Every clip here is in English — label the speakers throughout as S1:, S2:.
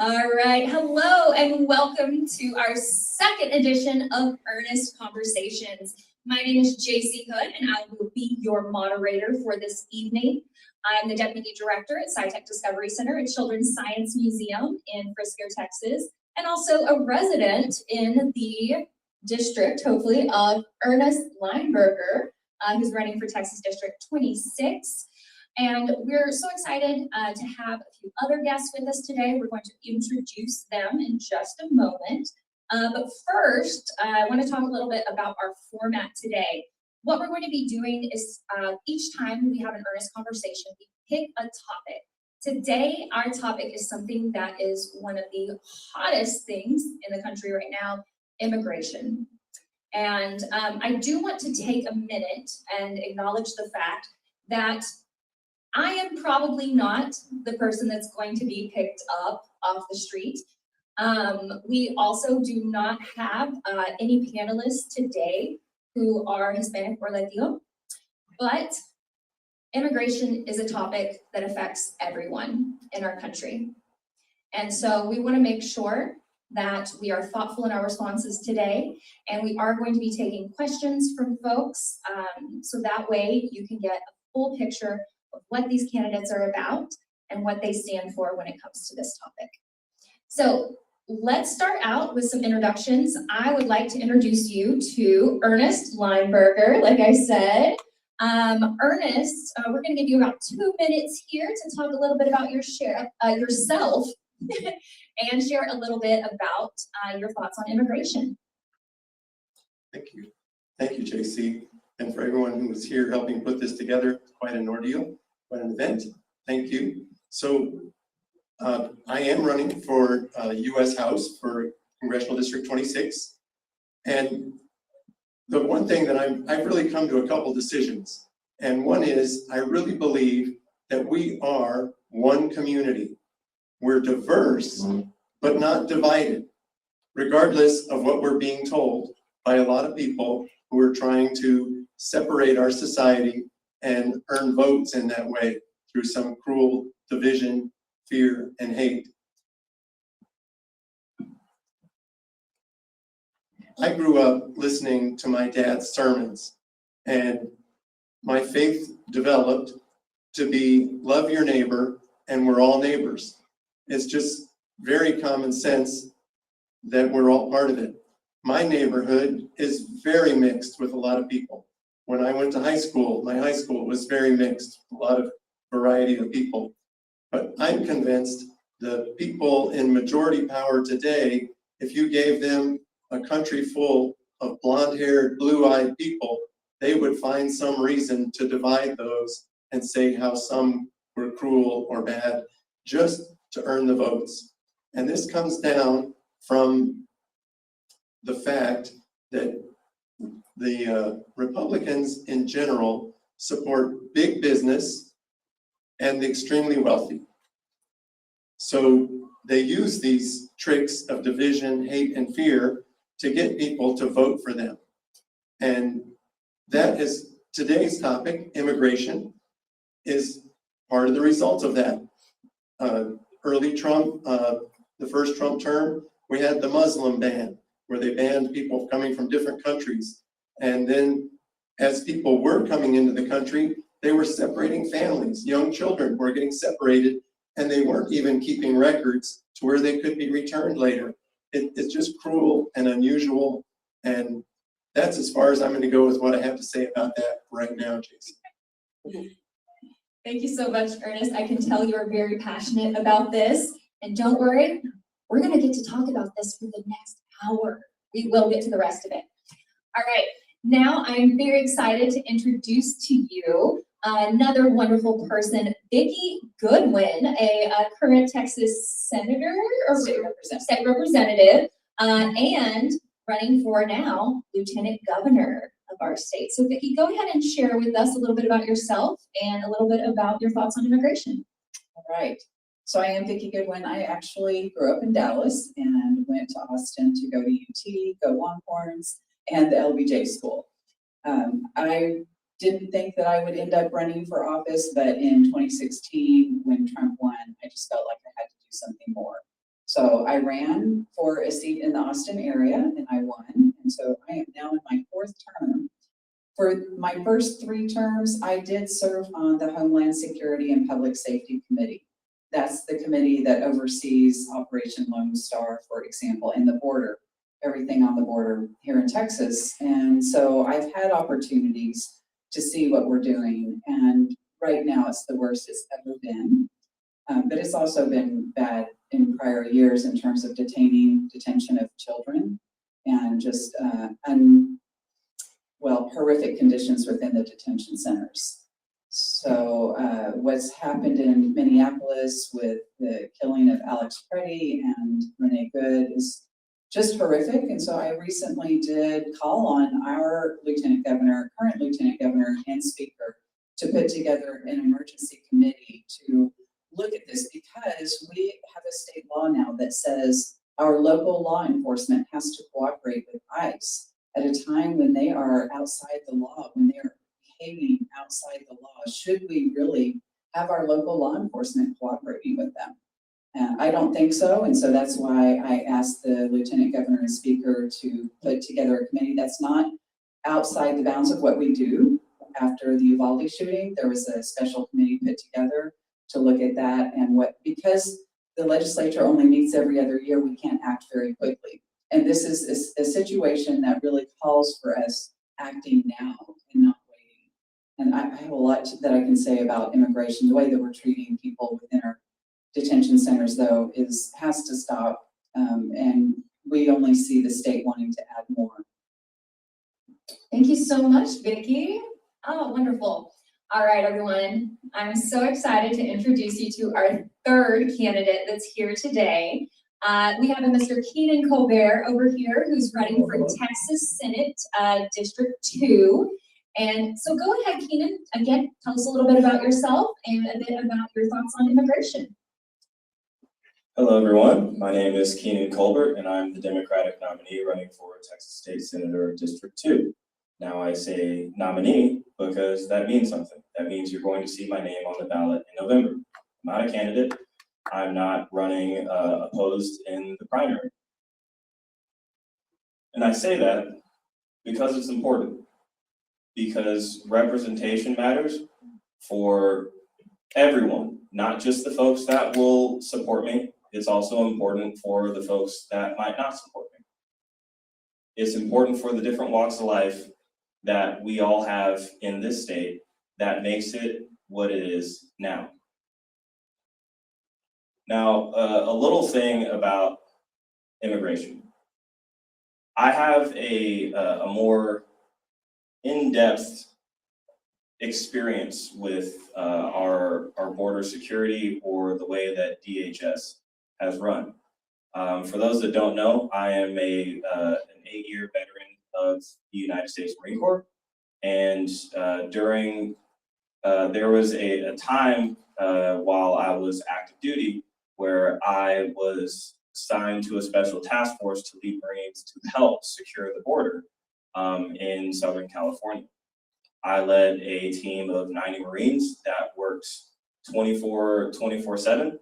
S1: All right, hello and welcome to our second edition of Ernest Conversations. My name is Jacie Hood and I will be your moderator for this evening. I'm the Deputy Director at SciTech Discovery Center at Children's Science Museum in Frisco, Texas, and also a resident in the district, hopefully, of Ernest Lineberger, who's running for Texas District 26. And we're so excited to have a few other guests with us today. We're going to introduce them in just a moment. But first, I want to talk a little bit about our format today. What we're going to be doing is each time we have an Ernest conversation, we pick a topic. Today, our topic is something that is one of the hottest things in the country right now, immigration. And I do want to take a minute and acknowledge the fact that I am probably not the person that's going to be picked up off the street. We also do not have any panelists today who are Hispanic or Latino, but immigration is a topic that affects everyone in our country. And so we want to make sure that we are thoughtful in our responses today, and we are going to be taking questions from folks so that way you can get a full picture of what these candidates are about and what they stand for when it comes to this topic. So let's start out with some introductions. I would like to introduce you to Ernest Lineberger, like I said. Ernest, we're going to give you about 2 minutes here to talk a little bit about yourself and share a little bit about your thoughts on immigration.
S2: Thank you. Thank you, Jacie. And for everyone who was here helping put this together, quite an ordeal, quite an event. Thank you. So I am running for U.S. House for Congressional District 26. And the one thing that I've really come to a couple decisions. And one is I really believe that we are one community. We're diverse, but not divided, regardless of what we're being told by a lot of people who are trying to separate our society and earn votes in that way through some cruel division, fear, and hate. I grew up listening to my dad's sermons, and my faith developed to be love your neighbor and we're all neighbors. It's just very common sense that we're all part of it. My neighborhood is very mixed with a lot of people. When I went to high school, my high school was very mixed, a lot of variety of people. But I'm convinced the people in majority power today, if you gave them a country full of blonde-haired, blue-eyed people, they would find some reason to divide those and say how some were cruel or bad just to earn the votes. And this comes down from the fact that the Republicans in general support big business and the extremely wealthy. So they use these tricks of division, hate, and fear to get people to vote for them. And that is today's topic. Immigration is part of the result of that. Early Trump, the first Trump term, we had the Muslim ban, where they banned people coming from different countries. And then as people were coming into the country, they were separating families. Young children were getting separated, and they weren't even keeping records to where they could be returned later. It's just cruel and unusual, and that's as far as I'm going to go with what I have to say about that right now, Jacie.
S1: Thank you so much, Ernest. I can tell you're very passionate about this. And don't worry, we're going to get to talk about this for the next hour. We will get to the rest of it. All right, now I'm very excited to introduce to you another wonderful person, Vikki Goodwin, a current Texas senator or state representative, and running for now lieutenant governor of our state. So Vikki, go ahead and share with us a little bit about yourself and a little bit about your thoughts on immigration.
S3: All right. So I am Vikki Goodwin. I actually grew up in Dallas and went to Austin to go to UT, go Longhorns, and the LBJ school. I didn't think that I would end up running for office, but in 2016, when Trump won, I just felt like I had to do something more. So I ran for a seat in the Austin area and I won. And so I am now in my 4th term. For my first 3 terms, I did serve on the Homeland Security and Public Safety Committee. That's the committee that oversees Operation Lone Star, for example, and the border, everything on the border here in Texas. And so I've had opportunities to see what we're doing. And right now it's the worst it's ever been. But it's also been bad in prior years in terms of detention of children and just horrific conditions within the detention centers. So what's happened in Minneapolis with the killing of Alex Preddy and Renee Good is just horrific. And so I recently did call on our lieutenant governor, current lieutenant governor and speaker to put together an emergency committee to look at this, because we have a state law now that says our local law enforcement has to cooperate with ICE at a time when they are outside the law, when they're behaving outside the law. Should we really have our local law enforcement cooperating with them? I don't think so, and so that's why I asked the lieutenant governor and speaker to put together a committee that's not outside the bounds of what we do. After the Uvalde shooting, there was a special committee put together to look at that, and because the legislature only meets every other year, we can't act very quickly. And this is a situation that really calls for us acting now and not waiting. And I have a lot that I can say about immigration. The way that we're treating people within our detention centers, though, has to stop. And we only see the state wanting to add more.
S1: Thank you so much, Vikki. Oh, wonderful. All right, everyone. I'm so excited to introduce you to our 3rd candidate that's here today. We have a Mr. Keenen Colbert over here who's running for Texas Senate District 2. And so go ahead, Keenen. Again, tell us a little bit about yourself and a bit about your thoughts on immigration.
S4: Hello, everyone. My name is Keenen Colbert, and I'm the Democratic nominee running for Texas State Senator District 2. Now, I say nominee because that means something. That means you're going to see my name on the ballot in November. I'm not a candidate. I'm not running opposed in the primary. And I say that because it's important. Because representation matters for everyone, not just the folks that will support me. It's also important for the folks that might not support me. It's important for the different walks of life that we all have in this state that makes it what it is now. Now, a little thing about immigration. I have a more in-depth experience with our border security, or the way that DHS has run. For those that don't know, I am an 8-year veteran of the United States Marine Corps, and there was a time while I was active duty where I was assigned to a special task force to lead Marines to help secure the border in Southern California. I led a team of 90 Marines that worked 24/7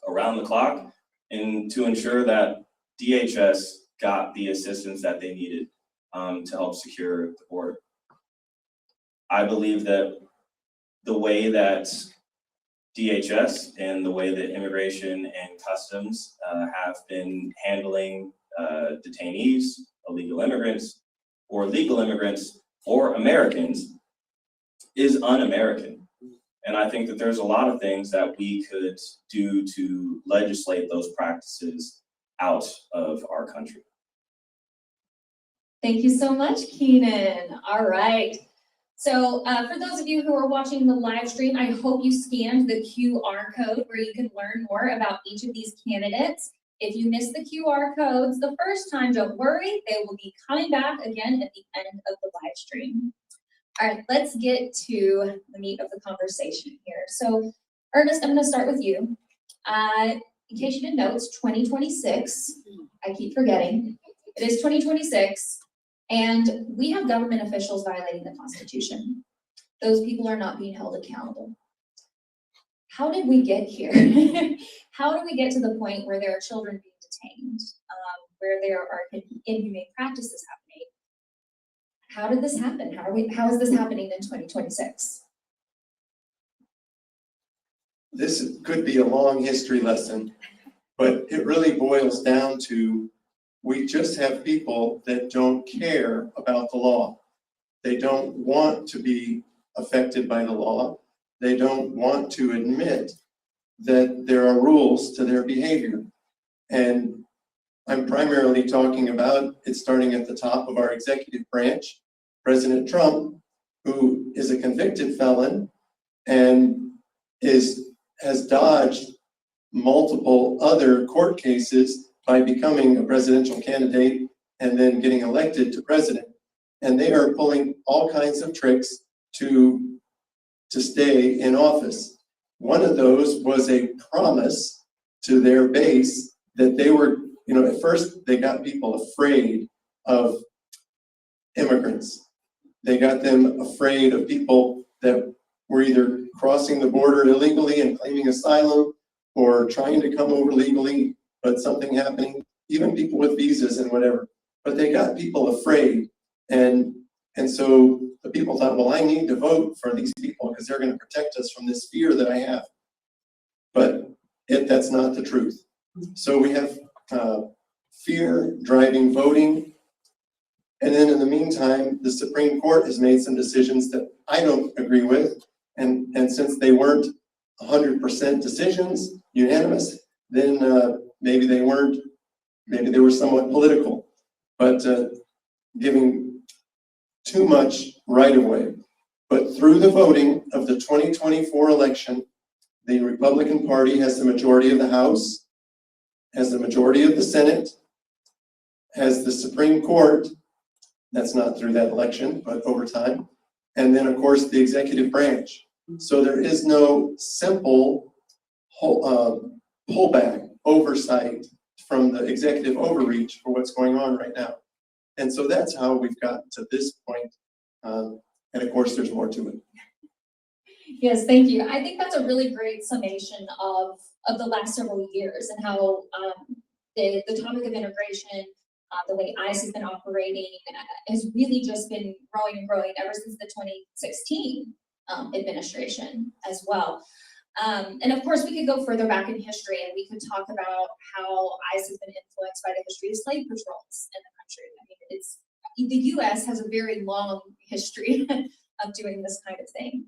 S4: around the clock, and to ensure that DHS got the assistance that they needed to help secure the border. I believe that the way that DHS and the way that Immigration and Customs have been handling detainees, illegal immigrants, or legal immigrants, or Americans is un-American. And I think that there's a lot of things that we could do to legislate those practices out of our country.
S1: Thank you so much, Keenen. All right. So for those of you who are watching the live stream, I hope you scanned the QR code where you can learn more about each of these candidates. If you missed the QR codes the first time, don't worry, they will be coming back again at the end of the live stream. All right, let's get to the meat of the conversation here. So Ernest, I'm gonna start with you. In case you didn't know, it's 2026. I keep forgetting. It is 2026. And we have government officials violating the Constitution. Those people are not being held accountable. how did we get here? How do we get to the point where there are children being detained, where there are inhumane practices happening? How did this happen? How is this happening in 2026?
S2: This could be a long history lesson, but it really boils down to, we just have people that don't care about the law. They don't want to be affected by the law. They don't want to admit that there are rules to their behavior. And I'm primarily talking about it starting at the top of our executive branch, President Trump, who is a convicted felon and has dodged multiple other court cases by becoming a presidential candidate and then getting elected to president. And they are pulling all kinds of tricks to stay in office. One of those was a promise to their base that they were, at first they got people afraid of immigrants. They got them afraid of people that were either crossing the border illegally and claiming asylum or trying to come over legally, but something happening, even people with visas and whatever. But they got people afraid. And so the people thought, well, I need to vote for these people because they're going to protect us from this fear that I have. But that's not the truth. So we have fear driving voting. And then in the meantime, the Supreme Court has made some decisions that I don't agree with. And since they weren't 100% decisions, unanimous, then maybe they weren't, maybe they were somewhat political, but giving too much right of way. But through the voting of the 2024 election, the Republican Party has the majority of the House, has the majority of the Senate, has the Supreme Court. That's not through that election, but over time. And then, of course, the executive branch. So there is no simple pullback, oversight from the executive overreach for what's going on right now. And so that's how we've gotten to this point. And of course, there's more to it.
S1: Yes, thank you. I think that's a really great summation of the last several years and how the topic of integration, the way ICE has been operating, has really just been growing and growing ever since the 2016 administration as well. And of course, we could go further back in history and we could talk about how ICE has been influenced by the history of slave patrols in the country. I mean, the U.S. has a very long history of doing this kind of thing.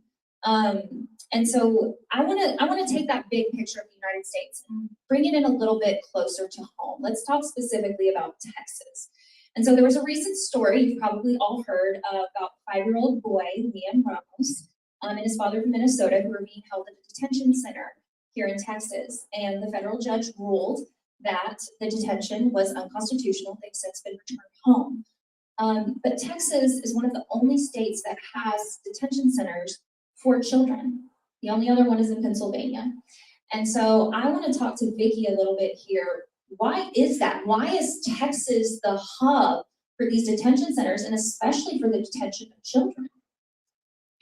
S1: And so I want to take that big picture of the United States and bring it in a little bit closer to home. Let's talk specifically about Texas. And so there was a recent story you've probably all heard about a 5-year-old boy, Liam Ramos, and his father from Minnesota, who were being held at a detention center here in Texas. And the federal judge ruled that the detention was unconstitutional. They've since been returned home. But Texas is one of the only states that has detention centers for children. The only other one is in Pennsylvania. And so I want to talk to Vikki a little bit here. Why is that? Why is Texas the hub for these detention centers, and especially for the detention of children?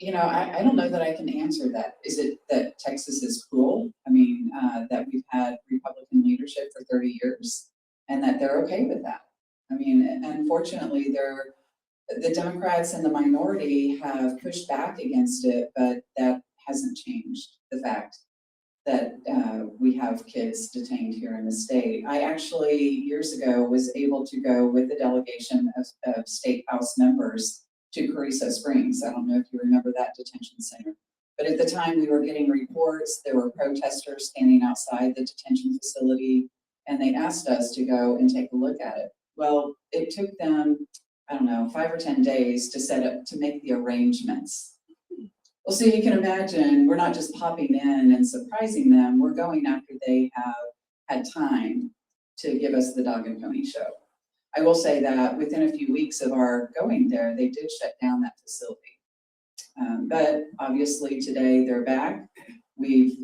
S3: I don't know that I can answer that. Is it that Texas is cruel? I mean, that we've had Republican leadership for 30 years and that they're okay with that. I mean, unfortunately, the Democrats and the minority have pushed back against it, but that hasn't changed the fact that we have kids detained here in the state. I actually, years ago, was able to go with a delegation of state house members to Carrizo Springs. I don't know if you remember that detention center. But at the time we were getting reports, there were protesters standing outside the detention facility, and they asked us to go and take a look at it. Well, it took them, 5 or 10 days to make the arrangements. Well, so you can imagine, we're not just popping in and surprising them, we're going after they have had time to give us the dog and pony show. I will say that within a few weeks of our going there, they did shut down that facility. But obviously today they're back. We've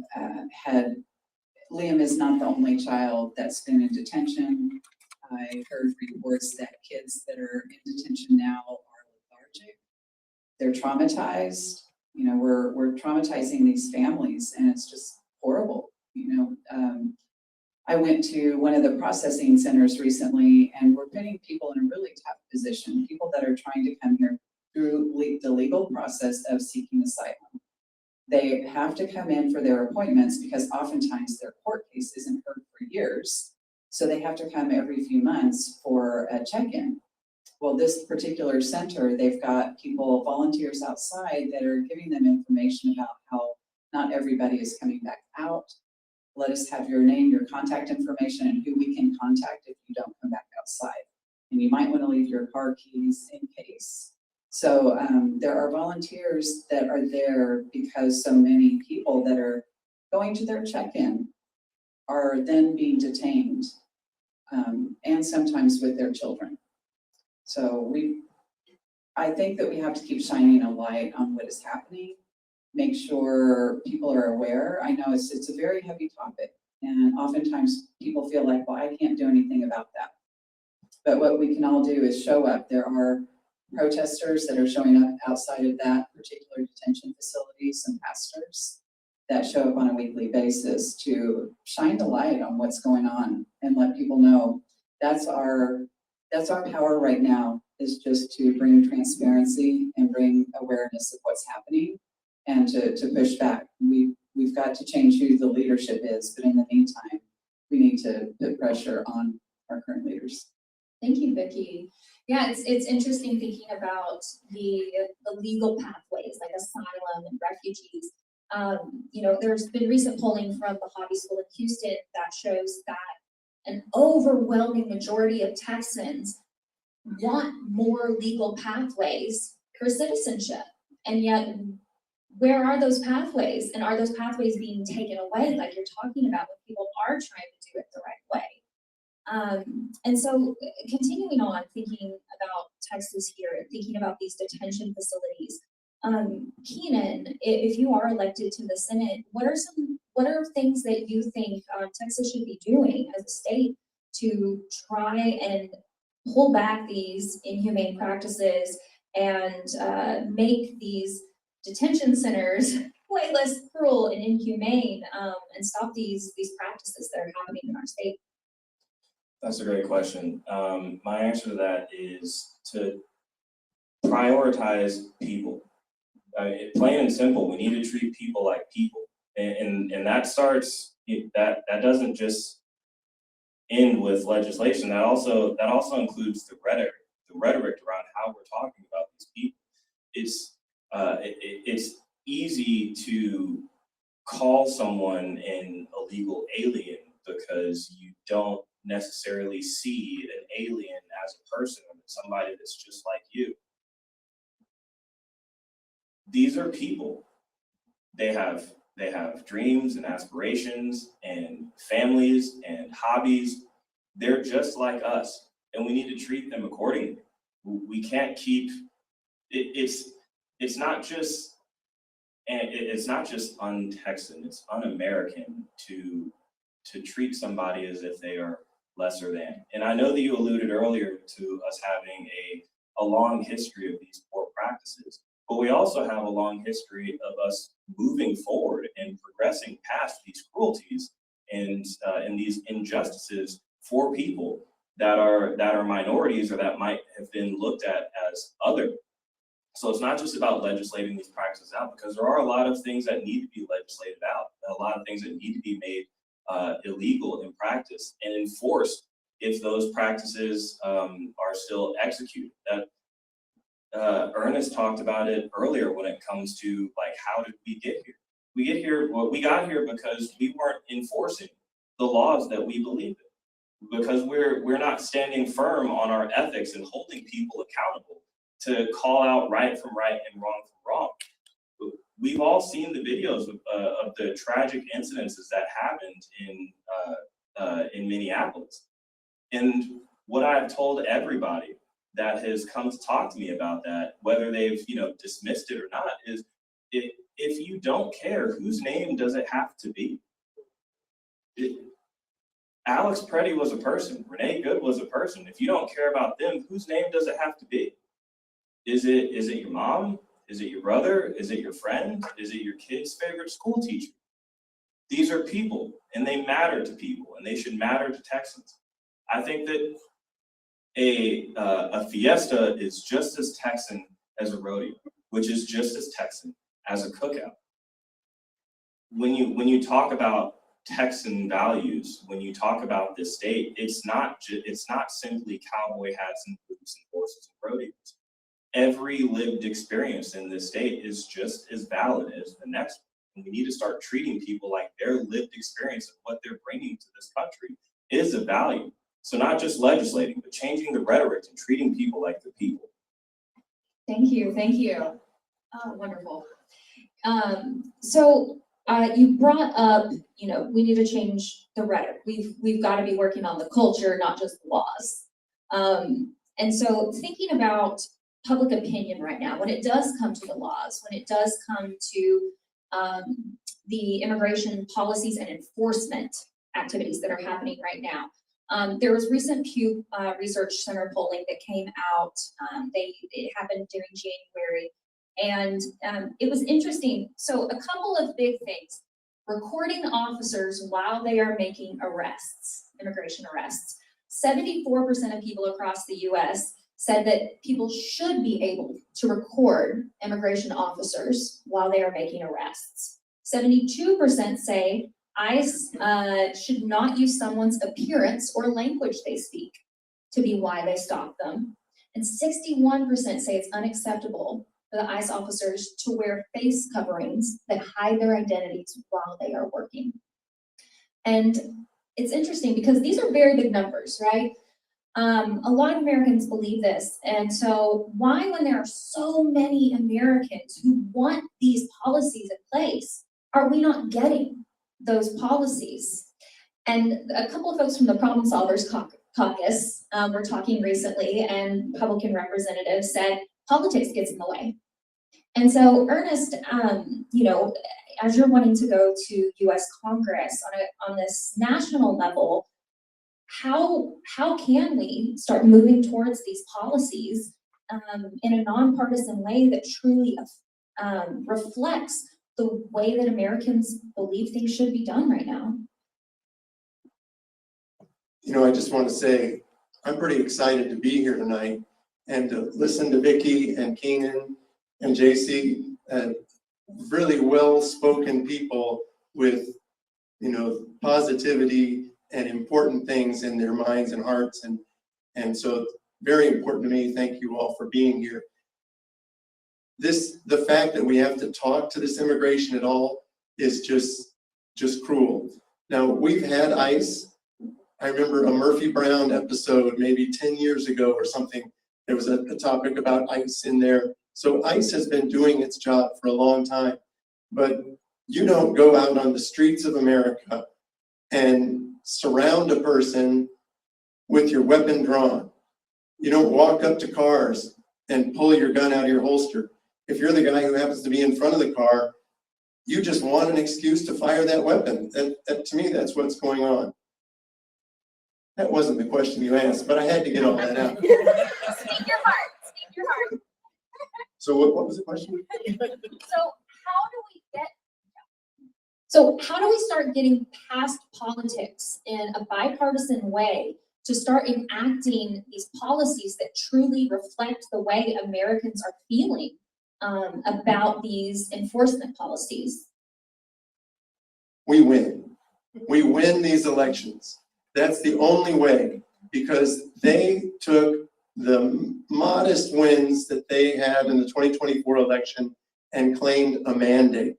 S3: Liam is not the only child that's been in detention. I heard reports that kids that are in detention now are lethargic. They're traumatized. We're traumatizing these families, and it's just horrible, I went to one of the processing centers recently, and we're putting people in a really tough position, people that are trying to come here through the legal process of seeking asylum. They have to come in for their appointments because oftentimes their court case isn't heard for years. So they have to come every few months for a check-in. Well, this particular center, they've got people, volunteers outside that are giving them information about how not everybody is coming back out. Let us have your name, your contact information, and who we can contact if you don't come back outside. And you might want to leave your car keys in case. So there are volunteers that are there because so many people that are going to their check-in are then being detained, and sometimes with their children. So I think that we have to keep shining a light on what is happening, make sure people are aware. I know it's a very heavy topic, and oftentimes people feel like, well, I can't do anything about that. But what we can all do is show up. There are protesters that are showing up outside of that particular detention facility, some pastors that show up on a weekly basis to shine the light on what's going on and let people know that's our power right now, is just to bring transparency and bring awareness of what's happening and to push back. We've got to change who the leadership is, but in the meantime, we need to put pressure on our current leaders.
S1: Thank you, Vikki. Yeah, it's interesting thinking about the legal pathways like asylum and refugees. There's been recent polling from the Hobby School in Houston that shows that an overwhelming majority of Texans want more legal pathways for citizenship. And yet, where are those pathways? And are those pathways being taken away like you're talking about when people are trying to do it the right way? And so continuing on, thinking about Texas here, thinking about these detention facilities, Keenen, if you are elected to the Senate, what are things that you think Texas should be doing as a state to try and pull back these inhumane practices and make these detention centers way less cruel and inhumane, and stop these practices that are happening in our state?
S4: That's a great question. My answer to that is to prioritize people. Plain and simple, we need to treat people like people. And that starts, that doesn't just end with legislation. That also includes the rhetoric around how we're talking about these people. It's easy to call someone an illegal alien because you don't necessarily see an alien as a person, somebody that's just like you. These are people. They have dreams and aspirations and families and hobbies. They're just like us, and we need to treat them accordingly. We can't keep it's not just un-Texan, it's un-American to treat somebody as if they are lesser than. And I know that you alluded earlier to us having a long history of these poor practices, but we also have a long history of us moving forward and progressing past these cruelties and these injustices for people that are minorities or that might have been looked at as other. So it's not just about legislating these practices out, because there are a lot of things that need to be legislated out, a lot of things that need to be made illegal in practice and enforced if those practices are still executed. That Ernest talked about it earlier when it comes to like, how did we get here? We got here because we weren't enforcing the laws that we believe in, because we're not standing firm on our ethics and holding people accountable to call out right from right and wrong from wrong. We've all seen the videos of the tragic incidences that happened in Minneapolis. And what I've told everybody that has come to talk to me about that, whether they've dismissed it or not, is if you don't care, whose name does it have to be? Alex Preddy was a person. Renee Good was a person. If you don't care about them, whose name does it have to be? Is it your mom? Is it your brother? Is it your friend? Is it your kid's favorite school teacher? These are people, and they matter to people, and they should matter to Texans. I think that a fiesta is just as Texan as a rodeo, which is just as Texan as a cookout. When you talk about Texan values, when you talk about this state, it's not simply cowboy hats and boots and horses and rodeos. Every lived experience in this state is just as valid as the next one. And we need to start treating people like their lived experience of what they're bringing to this country is of value. So not just legislating, but changing the rhetoric and treating people like the people.
S1: Thank you, thank you. Oh, wonderful. So you brought up, we need to change the rhetoric. We've got to be working on the culture, not just the laws. And so thinking about public opinion right now, when it does come to the laws, when it does come to the immigration policies and enforcement activities that are happening right now. There was recent Pew Research Center polling that came out. It happened during January, and it was interesting. So a couple of big things: recording officers while they are making arrests, immigration arrests. 74% of people across the U.S. said that people should be able to record immigration officers while they are making arrests. 72% say ICE should not use someone's appearance or language they speak to be why they stop them. And 61% say it's unacceptable for the ICE officers to wear face coverings that hide their identities while they are working. And it's interesting because these are very big numbers, right? A lot of Americans believe this. And so why, when there are so many Americans who want these policies in place, are we not getting those policies? And a couple of folks from the Problem Solvers Caucus were talking recently, and Republican representatives said politics gets in the way. And so Ernest, as you're wanting to go to US Congress on this national level, how can we start moving towards these policies in a nonpartisan way that truly reflects the way that Americans believe things should be done right now?
S2: I just want to say, I'm pretty excited to be here tonight and to listen to Vikki and Keenen and Jacie, really well-spoken people with, positivity and important things in their minds and hearts. And so very important to me. Thank you all for being here. The fact that we have to talk to this immigration at all is just cruel. Now, we've had ICE. I remember a Murphy Brown episode maybe 10 years ago or something. There was a topic about ICE in there. So ICE has been doing its job for a long time, but you don't go out on the streets of America and surround a person with your weapon drawn. You don't walk up to cars and pull your gun out of your holster. If you're the guy who happens to be in front of the car, you just want an excuse to fire that weapon. And to me, that's what's going on. That wasn't the question you asked, but I had to get all that out.
S1: Speak your heart. Speak your heart.
S2: So what was the question?
S1: So how do we start getting past politics in a bipartisan way to start enacting these policies that truly reflect the way Americans are feeling about these enforcement policies?
S2: We win. We win these elections. That's the only way, because they took the modest wins that they had in the 2024 election and claimed a mandate.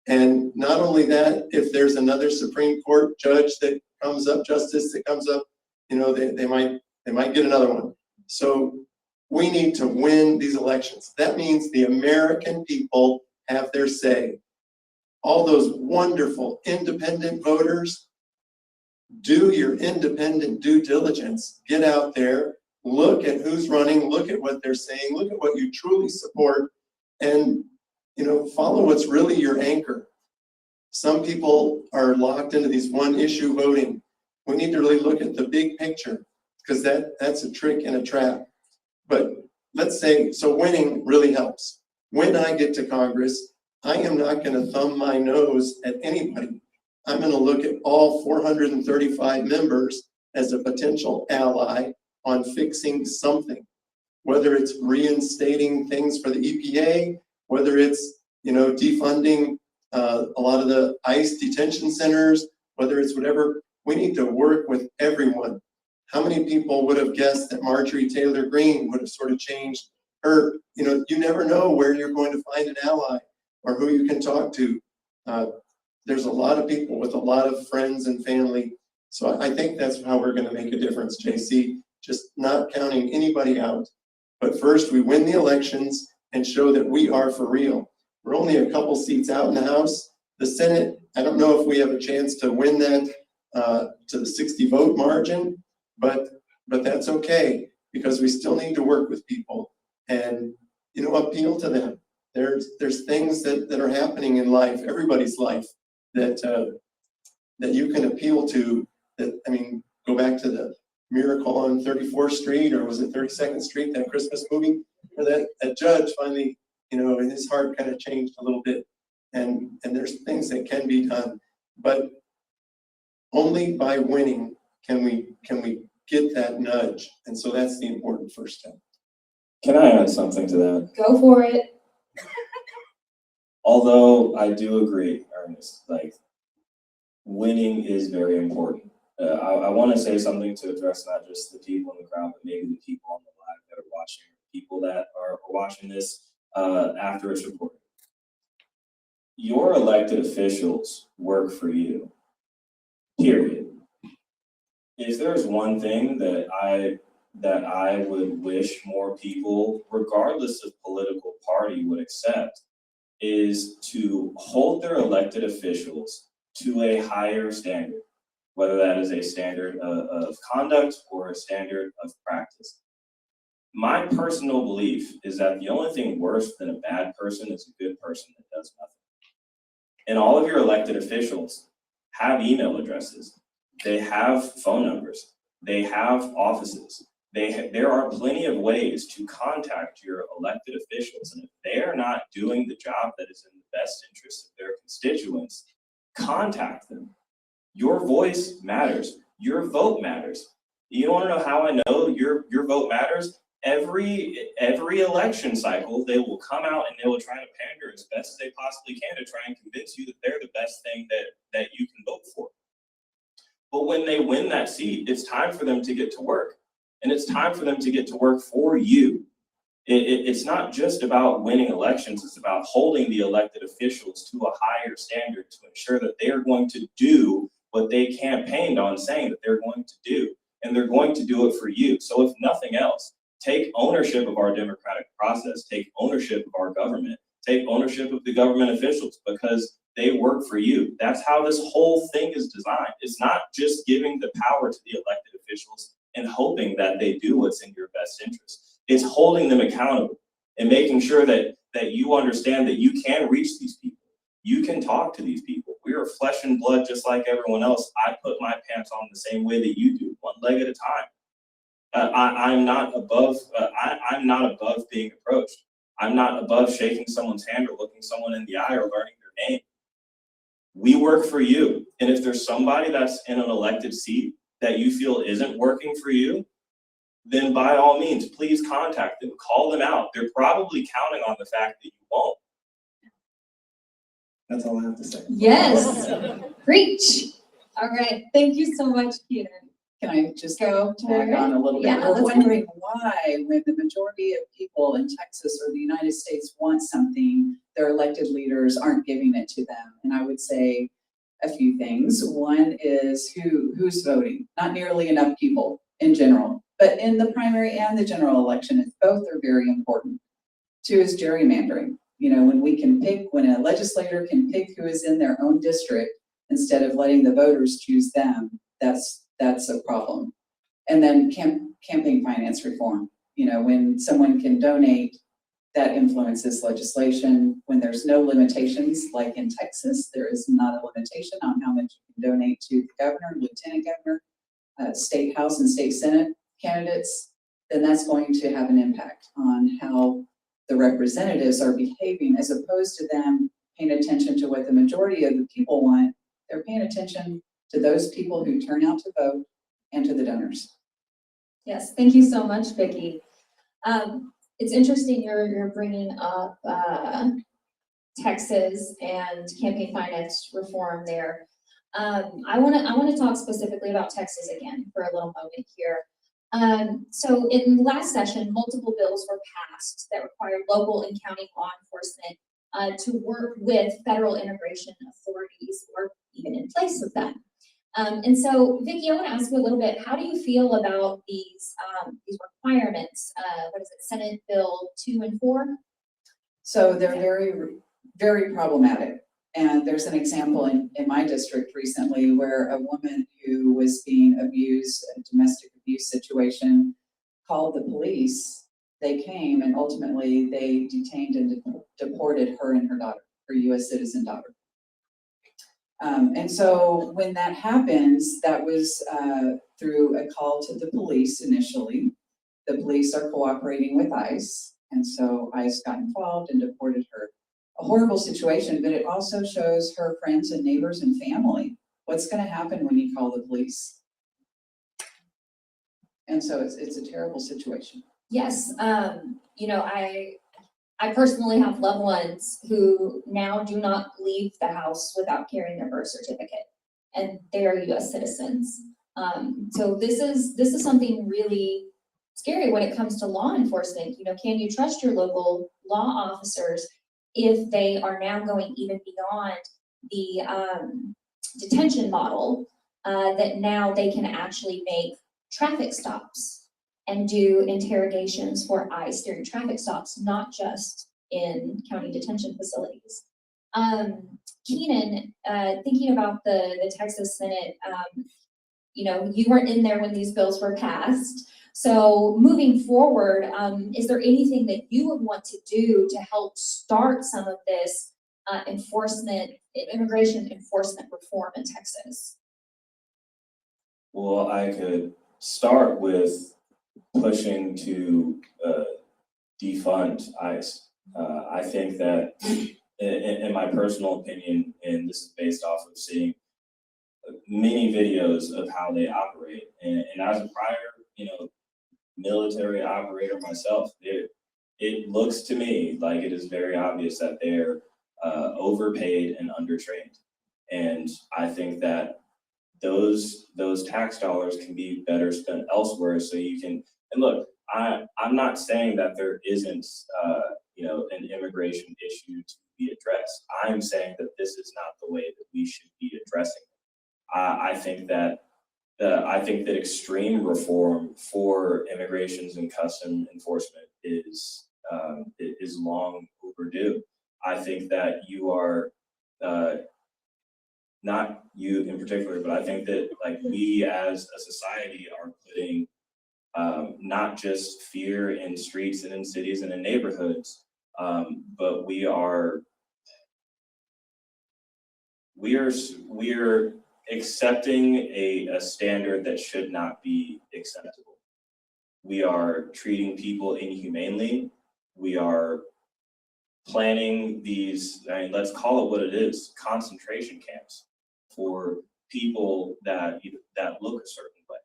S2: And not only that, if there's another Supreme Court judge that comes up, justice that comes up, they might get another one. So we need to win these elections. That means the American people have their say. All those wonderful independent voters, do your independent due diligence. Get out there, look at who's running, look at what they're saying, look at what you truly support, and follow what's really your anchor. Some people are locked into these one issue voting. We need to really look at the big picture, because that's a trick and a trap. But let's say, so winning really helps. When I get to Congress, I am not going to thumb my nose at anybody. I'm gonna look at all 435 members as a potential ally on fixing something. Whether it's reinstating things for the EPA, whether it's, defunding a lot of the ICE detention centers, whether it's whatever, we need to work with everyone. How many people would have guessed that Marjorie Taylor Greene would have sort of changed her, you never know where you're going to find an ally or who you can talk to. There's a lot of people with a lot of friends and family. So I think that's how we're gonna make a difference, Jacie, just not counting anybody out. But first, we win the elections and show that we are for real. We're only a couple seats out in the House. The Senate, I don't know if we have a chance to win that to the 60 vote margin, but that's okay, because we still need to work with people and, appeal to them. There's things that are happening in life, everybody's life, that you can appeal to. Go back to the miracle on 34th Street, or was it 32nd Street, that Christmas movie, where that judge finally, his heart kind of changed a little bit. And there's things that can be done, but only by winning can we get that nudge. And so that's the important first step.
S4: Can I add something to that?
S1: Go for it.
S4: Although I do agree, Ernest, winning is very important. I want to say something to address not just the people in the crowd, but maybe the people on the live that are watching, people that are watching this after it's recorded. Your elected officials work for you, period. If there's one thing that I would wish more people, regardless of political party, would accept, is to hold their elected officials to a higher standard, whether that is a standard of conduct or a standard of practice. My personal belief is that the only thing worse than a bad person is a good person that does nothing. And all of your elected officials have email addresses, they have phone numbers, they have offices. There are plenty of ways to contact your elected officials, and if they are not doing the job that is in the best interest of their constituents, contact them. Your voice matters. Your vote matters. You want to know how I know your vote matters? Every election cycle, they will come out and they will try to pander as best as they possibly can to try and convince you that they're the best thing that you can vote for. But when they win that seat, it's time for them to get to work. And it's time for them to get to work for you. It's not just about winning elections, it's about holding the elected officials to a higher standard to ensure that they are going to do what they campaigned on saying that they're going to do. And they're going to do it for you. So if nothing else, take ownership of our democratic process, take ownership of our government, take ownership of the government officials, because they work for you. That's how this whole thing is designed. It's not just giving the power to the elected officials and hoping that they do what's in your best interest. It's holding them accountable and making sure that you understand that you can reach these people. You can talk to these people. We are flesh and blood just like everyone else. I put my pants on the same way that you do, one leg at a time. I'm not above being approached. I'm not above shaking someone's hand or looking someone in the eye or learning their name. We work for you. And if there's somebody that's in an elected seat that you feel isn't working for you, then by all means, please contact them, call them out. They're probably counting on the fact that you won't. That's all I have to say.
S1: Yes, preach. All right, thank you so much, Keenen.
S3: Can I just
S1: Go
S3: tag on a little bit?
S1: Yeah,
S3: We're
S1: let's
S3: wondering why, when the majority of people in Texas or the United States want something, their elected leaders aren't giving it to them. And I would say a few things. One is who's voting? Not nearly enough people in general, but in the primary and the general election, both are very important. Two is gerrymandering. When a legislator can pick who is in their own district instead of letting the voters choose them, that's a problem. And then campaign finance reform. When someone can donate, that influences legislation. When there's no limitations, like in Texas, there is not a limitation on how much you can donate to the governor, lieutenant governor, state house and state senate candidates, then that's going to have an impact on how the representatives are behaving, as opposed to them paying attention to what the majority of the people want. They're paying attention to those people who turn out to vote and to the donors.
S1: Yes, thank you so much, Vikki. It's interesting you're bringing up Texas and campaign finance reform there. I want to talk specifically about Texas again for a little moment here. So in the last session, multiple bills were passed that required local and county law enforcement to work with federal immigration authorities or even in place of them. And so, Vikki, I want to ask you a little bit, how do you feel about these requirements? What is it, Senate Bill 2 and 4?
S3: So they're very, very problematic. And there's an example in my district recently where a woman who was being abused, a domestic abuse situation, called the police. They came and ultimately they detained and deported her and her daughter, her US citizen daughter. And so when that happens, that was through a call to the police initially. The police are cooperating with ICE, and so ICE got involved and deported her. A horrible situation, but it also shows her friends and neighbors and family what's going to happen when you call the police. And so it's a terrible situation.
S1: Yes, you know, I personally have loved ones who now do not leave the house without carrying their birth certificate, and they are U.S. citizens. So this is something really scary when it comes to law enforcement. You know, can you trust your local law officers if they are now going even beyond the detention model, that now they can actually make traffic stops and do interrogations for ICE during traffic stops, not just in county detention facilities. Keenen, thinking about the Texas Senate, you know, you weren't in there when these bills were passed. So moving forward, is there anything that you would want to do to help start some of this immigration enforcement reform in Texas?
S4: Well, I could start with pushing to defund ICE. I think that, in my personal opinion, and this is based off of seeing many videos of how they operate, and as a prior, military operator myself, it looks to me like it is very obvious that they're overpaid and undertrained, and I think that those tax dollars can be better spent elsewhere. So you can, and look, I'm not saying that there isn't an immigration issue to be addressed. I'm saying that this is not the way that we should be addressing it. I think that extreme reform for immigrations and custom enforcement is long overdue. I think that you are not you in particular, but I think that we as a society are putting not just fear in streets and in cities and in neighborhoods, but we are accepting a standard that should not be acceptable. We are treating people inhumanely. We are planning these, let's call it what it is, concentration camps for people that look a certain way.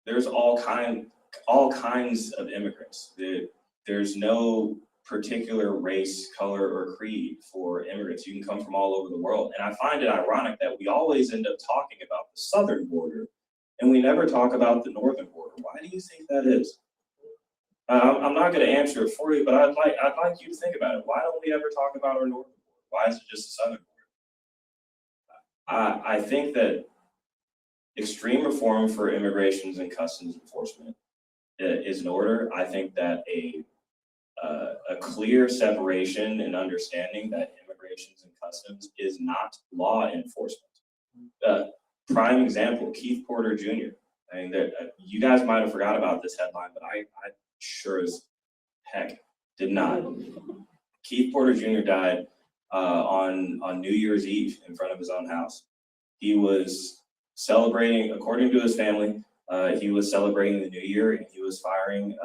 S4: There's all kinds of immigrants. There's no particular race, color, or creed for immigrants. You can come from all over the world. And I find it ironic that we always end up talking about the southern border and we never talk about the northern border. Why do you think that is? I'm not going to answer it for you, but I'd like you to think about it. Why don't we ever talk about our northern border? Why is it just the southern border? I think that extreme reform for immigrations and customs enforcement is in order. I think that a clear separation and understanding that immigrations and customs is not law enforcement. Prime example, Keith Porter Jr. I mean, you guys might have forgot about this headline, but I sure as heck did not. Keith Porter Jr. died on New Year's Eve in front of his own house. He was celebrating, according to his family, he was celebrating the new year and he was firing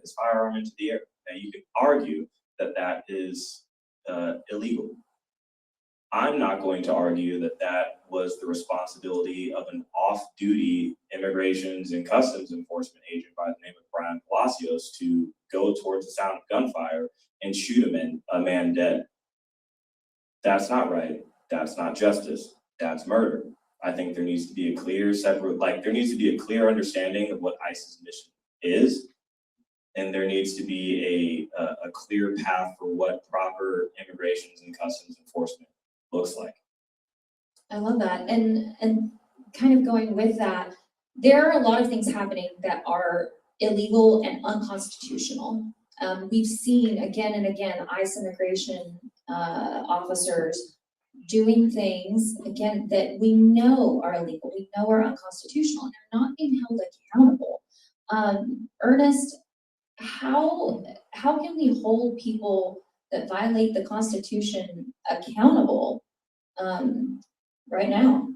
S4: his firearm into the air. Now you could argue that that is illegal. I'm not going to argue that that was the responsibility of an off-duty immigrations and customs enforcement agent by the name of Brian Palacios to go towards the sound of gunfire and shoot a man dead. That's not right. That's not justice. That's murder. I think there needs to be a clear there needs to be a clear understanding of what ICE's mission is. And there needs to be a clear path for what proper immigrations and customs enforcement looks like.
S1: I love that. And kind of going with that, there are a lot of things happening that are illegal and unconstitutional. We've seen again and again ICE immigration officers doing things, again, that we know are illegal, we know are unconstitutional, and they're not being held accountable. Ernest, how can we hold people that violate the Constitution accountable right now?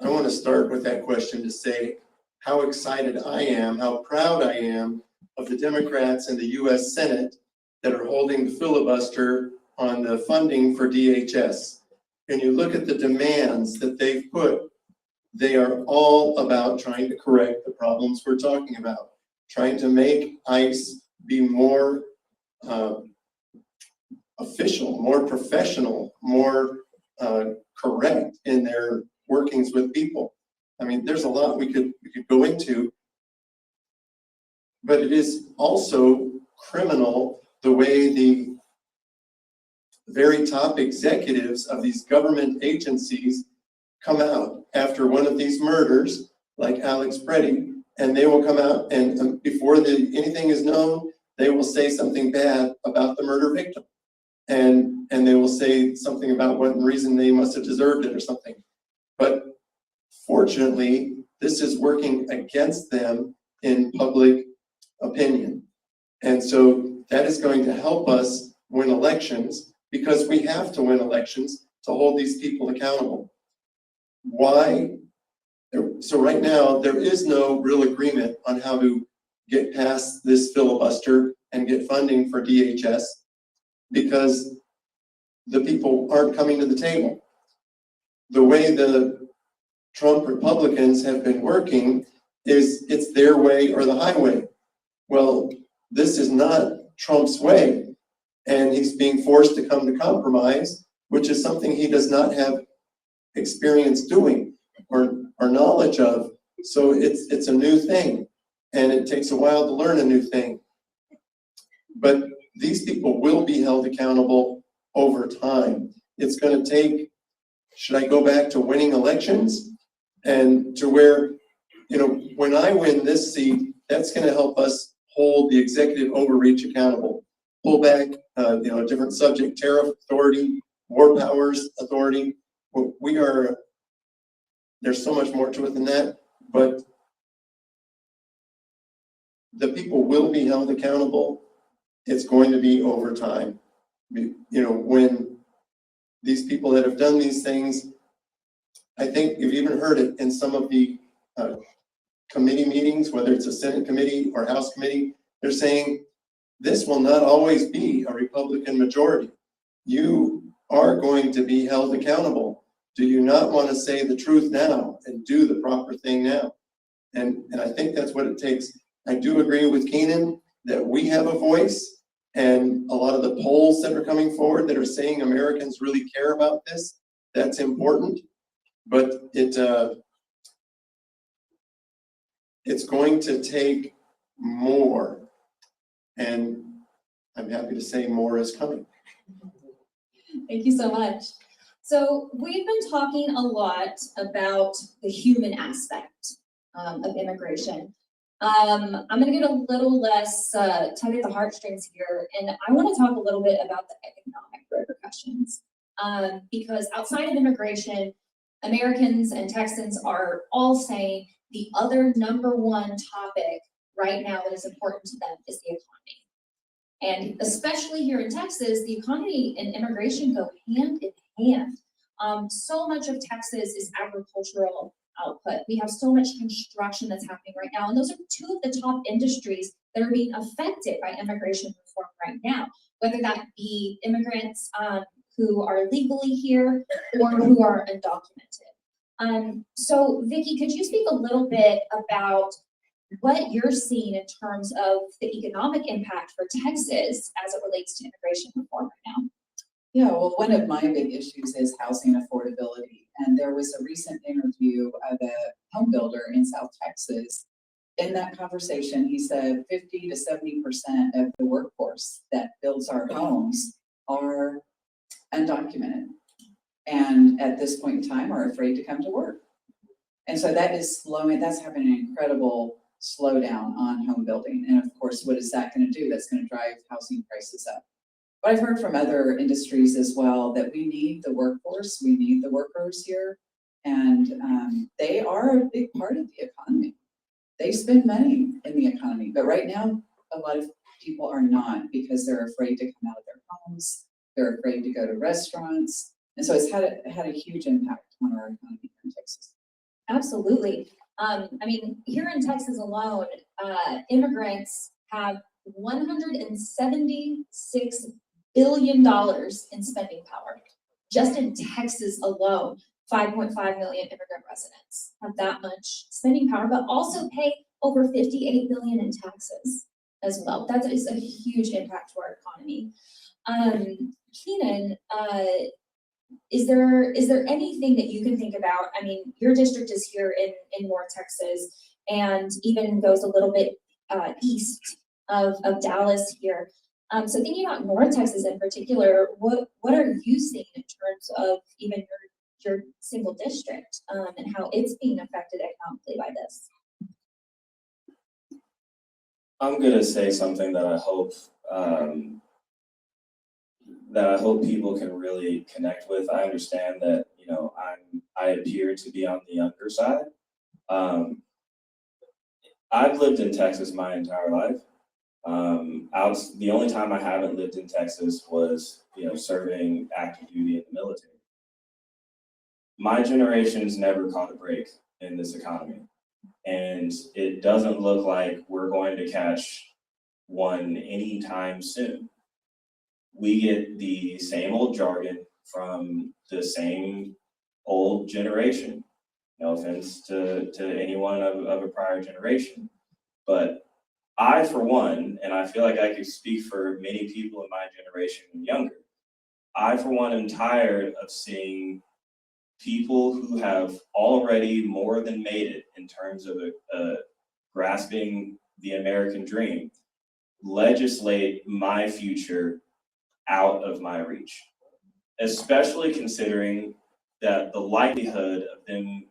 S2: I want to start with that question to say how excited I am, how proud I am of the Democrats in the US Senate that are holding the filibuster on the funding for DHS. And you look at the demands that they've put, they are all about trying to correct the problems we're talking about, trying to make ICE be more official, more professional, more correct in their workings with people. I mean, there's a lot we could go into, but it is also criminal the way the very top executives of these government agencies come out after one of these murders, like Alex Preddy, and they will come out and before anything is known, they will say something bad about the murder victim. And they will say something about what reason they must have deserved it or something. But fortunately, this is working against them in public opinion. And so that is going to help us win elections, because we have to win elections to hold these people accountable. Why? So right now, there is no real agreement on how to get past this filibuster and get funding for DHS, because the people aren't coming to the table. The way the Trump Republicans have been working is it's their way or the highway. Well, this is not Trump's way, and he's being forced to come to compromise, which is something he does not have experience doing or knowledge of. So it's a new thing, and it takes a while to learn a new thing. But these people will be held accountable over time. It's going to take, should I go back to winning elections and to where, when I win this seat, that's going to help us hold the executive overreach accountable. Pull back, a different subject, tariff authority, war powers authority. There's so much more to it than that, but the people will be held accountable. It's going to be over time. When these people that have done these things, I think you've even heard it in some of the committee meetings, whether it's a Senate committee or House committee, they're saying this will not always be a Republican majority. You are going to be held accountable. Do you not want to say the truth now and do the proper thing now? And I think that's what it takes. I do agree with Keenen that we have a voice, and a lot of the polls that are coming forward that are saying Americans really care about this, that's important. But it's going to take more, and I'm happy to say more is coming.
S1: Thank you so much. So we've been talking a lot about the human aspect of immigration. I'm going to get a little less tug at the heartstrings here, and I want to talk a little bit about the economic repercussions. Because outside of immigration, Americans and Texans are all saying the other #1 topic right now that is important to them is the economy. And especially here in Texas, the economy and immigration go hand in hand. So much of Texas is agricultural output. We have so much construction that's happening right now. And those are two of the top industries that are being affected by immigration reform right now. whether that be immigrants who are legally here or who are undocumented. So Vikki, could you speak a little bit about what you're seeing in terms of the economic impact for Texas as it relates to immigration reform right now?
S3: Yeah, well, one of my big issues is housing affordability. And there was a recent interview of a home builder in South Texas. In that conversation, he said 50 to 70% of the workforce that builds our homes are undocumented. And at this point in time are afraid to come to work. And so that is slowing, that's having an incredible slowdown on home building. And of course, what is that going to do? That's going to drive housing prices up. But I've heard from other industries as well that we need the workforce, we need the workers here, and they are a big part of the economy. They spend money in the economy, but right now, a lot of people are not because they're afraid to come out of their homes, they're afraid to go to restaurants, and so it's had a huge impact on our economy in Texas.
S1: Absolutely. I mean, here in Texas alone, immigrants have $176 billion in spending power. Just in Texas alone, 5.5 million immigrant residents have that much spending power, but also pay over 58 billion in taxes as well. That is a huge impact to our economy. Keenen, is there anything that you can think about? I mean, your district is here in North Texas and even goes a little bit east of Dallas here. So thinking about North Texas in particular, what are you seeing in terms of even your single district and how it's being affected economically by this?
S4: I'm gonna say something that I hope people can really connect with. I understand that, you know, I appear to be on the younger side. I've lived in Texas my entire life. The only time I haven't lived in Texas was, you know, serving active duty in the military. My generation's never caught a break in this economy, and it doesn't look like we're going to catch one anytime soon. We get the same old jargon from the same old generation. No offense to anyone of a prior generation, but I, for one, and I feel like I could speak for many people in my generation and younger, I, for one, am tired of seeing people who have already more than made it in terms of grasping the American dream legislate my future out of my reach, especially considering that the likelihood of them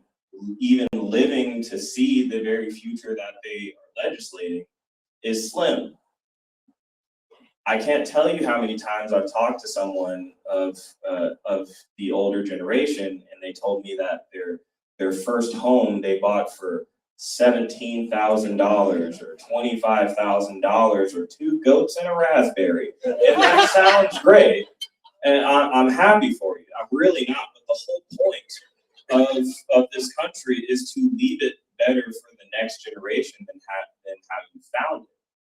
S4: even living to see the very future that they are legislating is slim. I can't tell you how many times I've talked to someone of the older generation, and they told me that their first home they bought for $17,000 or $25,000 or 2 goats and a raspberry, and that sounds great, and I'm happy for you. I'm really not, but the whole point of this country is to leave it better for the next generation than how you found it.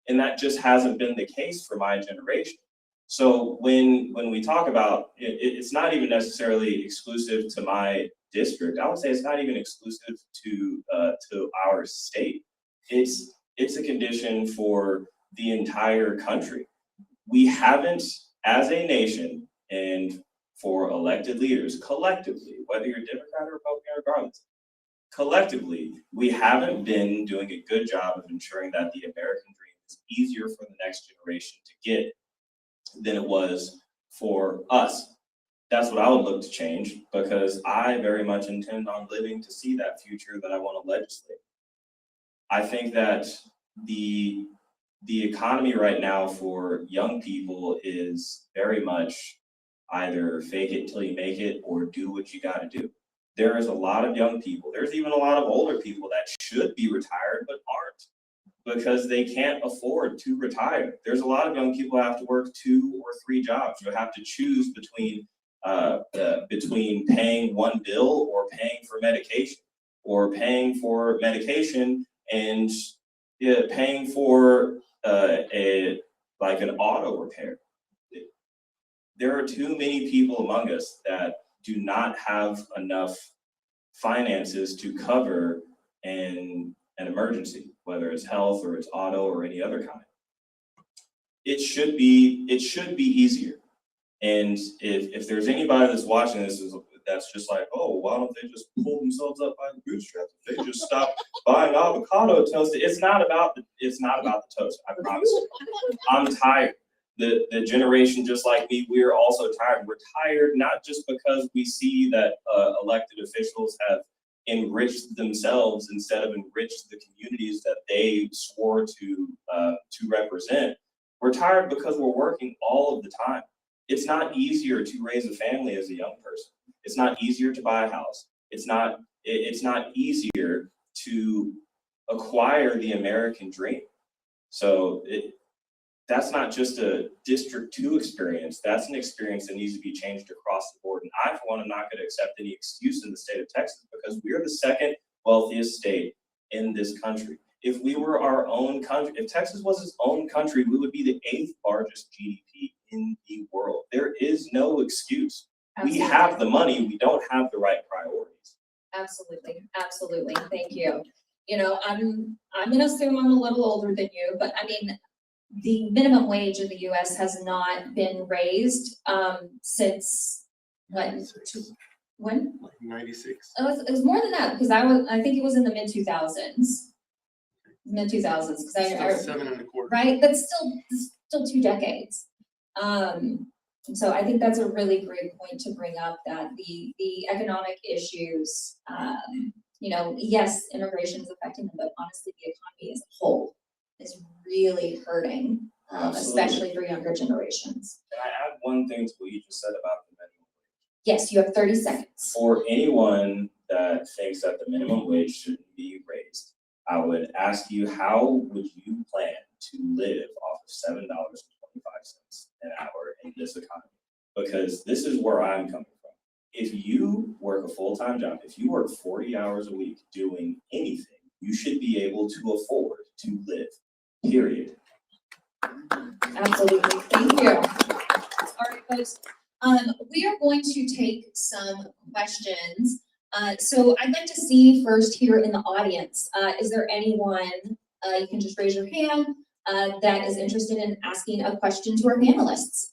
S4: And that just hasn't been the case for my generation. So when we talk about it's not even necessarily exclusive to my district. I would say it's not even exclusive to our state. It's a condition for the entire country. We haven't, as a nation, and for elected leaders collectively, whether you're Democrat or Republican or regardless, collectively, we haven't been doing a good job of ensuring that the American dream is easier for the next generation to get than it was for us. That's what I would look to change, because I very much intend on living to see that future that I want to legislate. I think that the economy right now for young people is very much either fake it till you make it or do what you got to do. There is a lot of young people, there's even a lot of older people that should be retired but aren't because they can't afford to retire. There's a lot of young people who have to work 2 or 3 jobs. You have to choose between paying one bill or paying for medication, or paying for medication and paying for an auto repair. there are too many people among us that do not have enough finances to cover an emergency, whether it's health or it's auto or any other kind. It should be easier. And if there's anybody that's watching this that's just like, oh, why don't they just pull themselves up by the bootstraps? If they just stop buying avocado toast, it's not about the toast, I promise you. I'm tired. The generation just like me, we're also tired. We're tired not just because we see that elected officials have enriched themselves instead of enriched the communities that they swore to represent. We're tired because we're working all of the time. It's not easier to raise a family as a young person. It's not easier to buy a house. It's not easier to acquire the American dream. So that's not just a District 2 experience. That's an experience that needs to be changed across the board. And I, for one, am not going to accept any excuse in the state of Texas because we are the second wealthiest state in this country. If we were our own country, if Texas was its own country, we would be the 8th largest GDP in the world. There is no excuse.
S1: Absolutely.
S4: We have the money, we don't have the right priorities.
S1: Absolutely, absolutely. Thank you. You know, I'm going to assume I'm a little older than you, but I mean, the minimum wage in the U.S. has not been raised since when?
S2: 96.
S1: It was more than that because I think it was in the mid 2000s. Because I
S2: 7 1/4.
S1: right, but still 2 decades. So I think that's a really great point to bring up, that the economic issues, you know, yes, immigration is affecting them, but honestly, the economy as a whole is really hurting, especially for younger generations.
S4: Can I add one thing to what you just said about the minimum wage?
S1: Yes, you have 30 seconds.
S4: For anyone that thinks that the minimum wage shouldn't be raised, I would ask you, how would you plan to live off of $7.25 an hour in this economy? Because this is where I'm coming from. If you work a full-time job, if you work 40 hours a week doing anything, you should be able to afford to live, period.
S1: Absolutely, thank you. All right, folks, we are going to take some questions. So I'd like to see first here in the audience, is there anyone, you can just raise your hand, that is interested in asking a question to our panelists?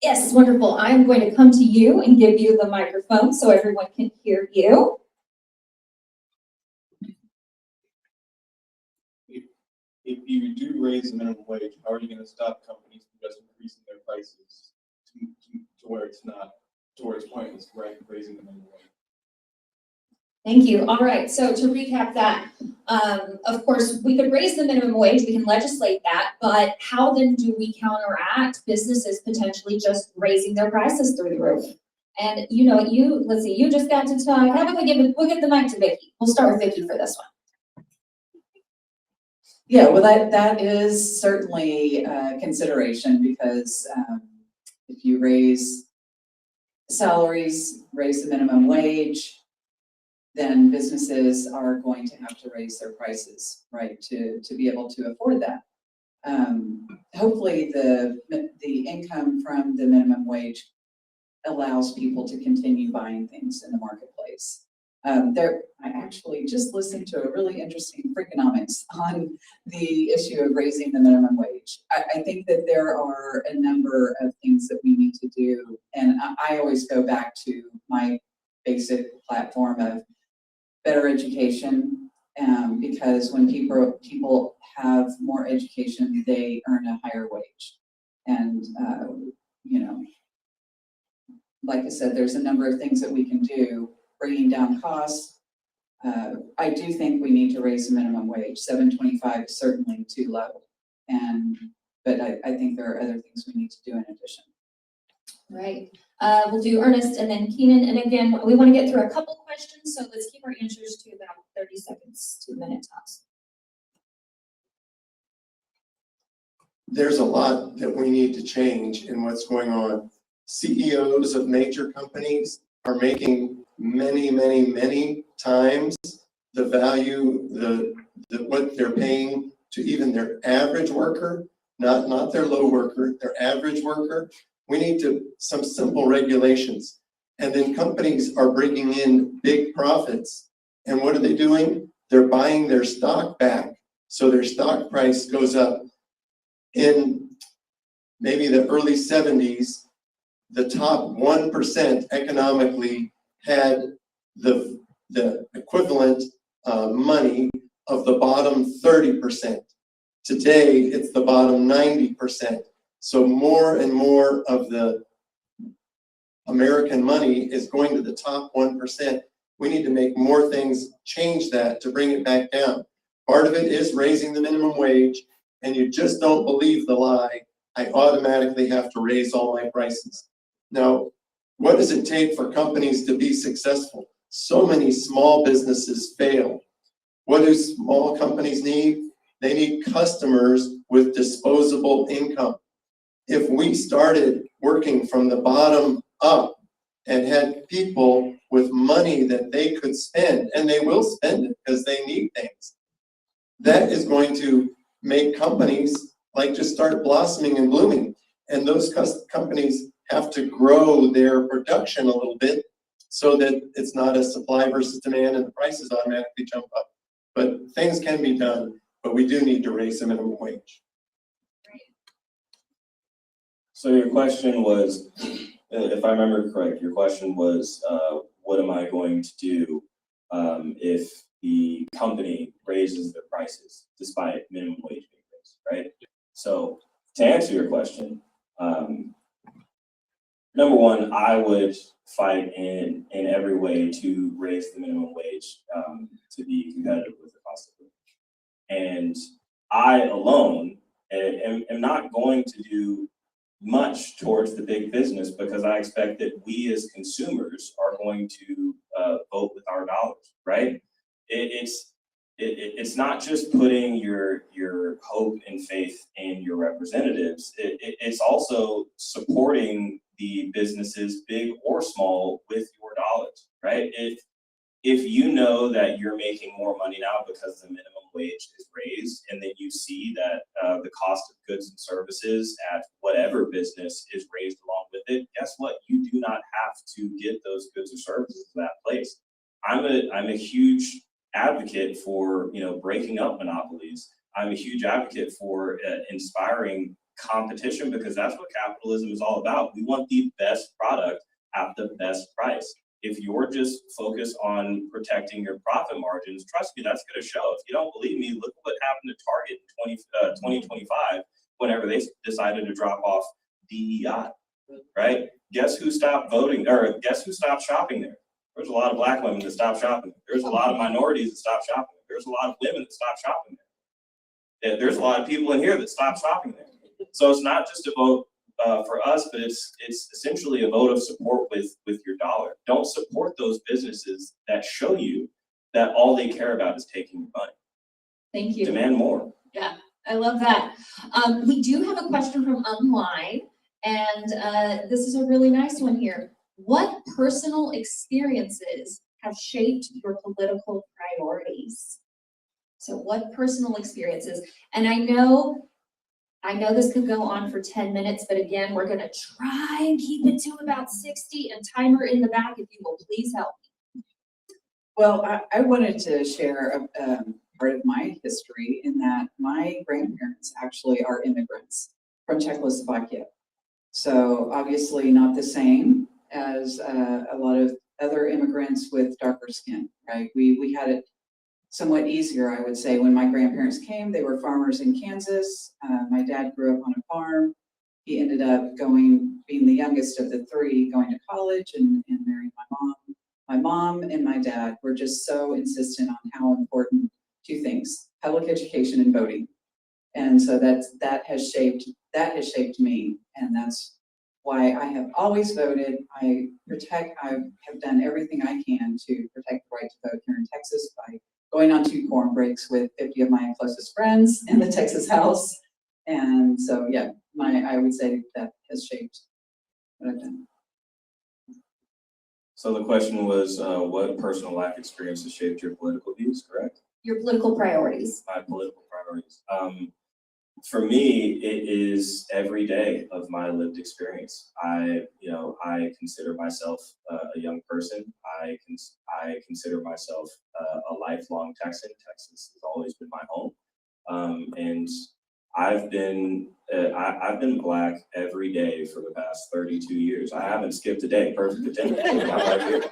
S1: Yes, wonderful. I'm going to come to you and give you the microphone so everyone can hear you.
S5: If you do raise the minimum wage, how are you going to stop companies from just increasing their prices to where it's not, to where it's pointless, right? Raising the minimum wage.
S1: Thank you. All right, so to recap that, of course, we could raise the minimum wage, we can legislate that, but how then do we counteract businesses potentially just raising their prices through the roof? And you know, let's see, you just got to talk. How about we'll give the mic to Vikki. We'll start with Vikki for this one.
S3: Yeah, well, that is certainly a consideration because if you raise salaries, raise the minimum wage, then businesses are going to have to raise their prices, right, to be able to afford that. Hopefully the income from the minimum wage allows people to continue buying things in the marketplace. I actually just listened to a really interesting Freakonomics on the issue of raising the minimum wage. I think that there are a number of things that we need to do, and I always go back to my basic platform of better education, because when people have more education, they earn a higher wage. And, you know, like I said, there's a number of things that we can do, bringing down costs. I do think we need to raise the minimum wage. $7.25 is certainly too low. But I think there are other things we need to do in addition.
S1: Right. We'll do Ernest and then Keenen. And again, we want to get through a couple questions, so let's keep our answers to about 30 seconds to a minute tops.
S2: There's a lot that we need to change in what's going on. CEOs of major companies are making many times the value, what they're paying to even their average worker. not their low worker, their average worker. We need some simple regulations. And then companies are bringing in big profits. And what are they doing? They're buying their stock back. So their stock price goes up. In maybe the early 70s, the top 1% economically had the equivalent money of the bottom 30%. Today, it's the bottom 90%. So more and more of the American money is going to the top 1%. We need to make more things change that to bring it back down. Part of it is raising the minimum wage, and you just don't believe the lie, I automatically have to raise all my prices. Now, what does it take for companies to be successful? So many small businesses fail. What do small companies need? They need customers with disposable income. If we started working from the bottom up and had people with money that they could spend, and they will spend it because they need things, that is going to make companies like just start blossoming and blooming. And those companies have to grow their production a little bit so that it's not a supply versus demand and the prices automatically jump up. But things can be done, but we do need to raise the minimum wage.
S4: So your question was, if I remember correct, your question was, what am I going to do if the company raises their prices despite minimum wage being raised, right? So to answer your question, number one, I would fight in every way to raise the minimum wage to be competitive with the cost of living. And I alone am not going to do much towards the big business because I expect that we as consumers are going to vote with our dollars, right? It's not just putting your hope and faith in your representatives. It's also supporting the businesses, big or small, with your dollars, right? If you know that you're making more money now because the minimum wage is raised, and then you see that the cost of goods and services at whatever business is raised along with it, guess what? You do not have to get those goods or services to that place. I'm a huge advocate for breaking up monopolies. I'm a huge advocate for inspiring competition because that's what capitalism is all about. We want the best product at the best price. If you're just focused on protecting your profit margins, trust me, that's going to show. If you don't believe me, look at what happened to Target in 2025 whenever they decided to drop off DEI, right? Guess who stopped voting, or guess who stopped shopping there? There's a lot of Black women that stopped shopping there. There's a lot of minorities that stopped shopping there. There's a lot of women that stopped shopping there. There's a lot of people in here that stopped shopping there. So it's not just a vote for us, but it's essentially a vote of support with your dollar. Don't support those businesses that show you that all they care about is taking your money.
S1: Thank you.
S4: Demand more.
S1: Yeah, I love that. We do have a question from online, and this is a really nice one here. What personal experiences have shaped your political priorities? So what personal experiences? And I know this could go on for 10 minutes, but again, we're gonna try and keep it to about 60, and timer in the back, if you will please help.
S3: Well, I wanted to share a part of my history in that my grandparents actually are immigrants from Czechoslovakia. So obviously not the same as a lot of other immigrants with darker skin, right? We had it somewhat easier, I would say. When my grandparents came, they were farmers in Kansas. My dad grew up on a farm. He ended up being the youngest of the three, going to college and marrying my mom. My mom and my dad were just so insistent on how important two things: public education and voting. And so that has shaped me, and that's why I have always voted. I have done everything I can to protect the right to vote here in Texas by going on 2 quorum breaks with 50 of my closest friends in the Texas House. And so, yeah, I would say that has shaped what I've done.
S4: So the question was, what personal life experiences shaped your political views, correct?
S1: Your political priorities.
S4: My political priorities. For me, it is every day of my lived experience. I consider myself a young person. I consider myself a lifelong Texan. Texas has always been my home, and I've been Black every day for the past 32 years. I haven't skipped a day. Perfect attendance. I'm right here.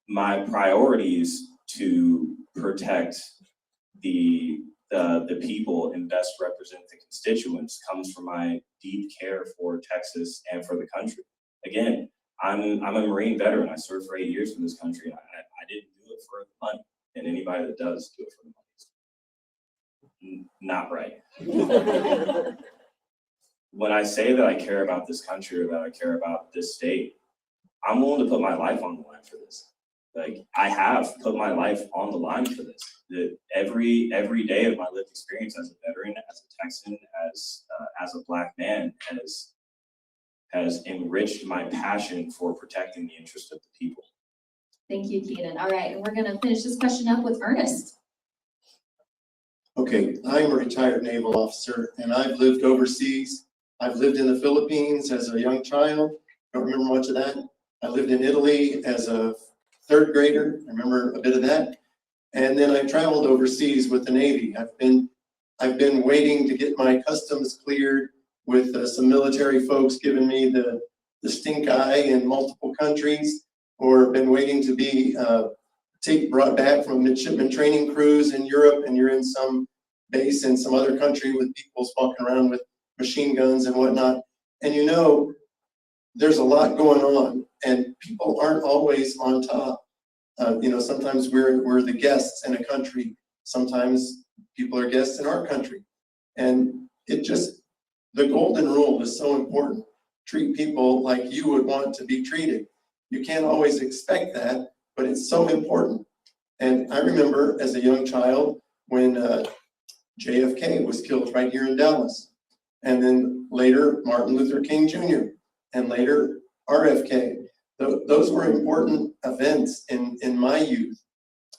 S4: My priority is to protect the people and best represent the constituents comes from my deep care for Texas and for the country. Again, I'm a Marine veteran. I served for 8 years for this country. I didn't do it for the money, and anybody that does do it for the money is not right. When I say that I care about this country or that I care about this state, I'm willing to put my life on the line for this. Like, I have put my life on the line for this. That every day of my lived experience as a veteran, as a Texan, as a Black man, has enriched my passion for protecting the interest of the people.
S1: Thank you, Keenen. All right, and we're gonna finish this question up with Ernest.
S2: Okay, I'm a retired naval officer and I've lived overseas. I've lived in the Philippines as a young child. Don't remember much of that. I lived in Italy as a third grader. I remember a bit of that. And then I traveled overseas with the Navy. I've been waiting to get my customs cleared with some military folks giving me the stink eye in multiple countries, or been waiting to be brought back from a midshipman training cruise in Europe, and you're in some base in some other country with people walking around with machine guns and whatnot. And you know, there's a lot going on, and people aren't always on top. Sometimes we're the guests in a country. Sometimes people are guests in our country. And the golden rule is so important. Treat people like you would want to be treated. You can't always expect that, but it's so important. And I remember as a young child when JFK was killed right here in Dallas. And then later, Martin Luther King Jr. and later RFK. Those were important events in my youth.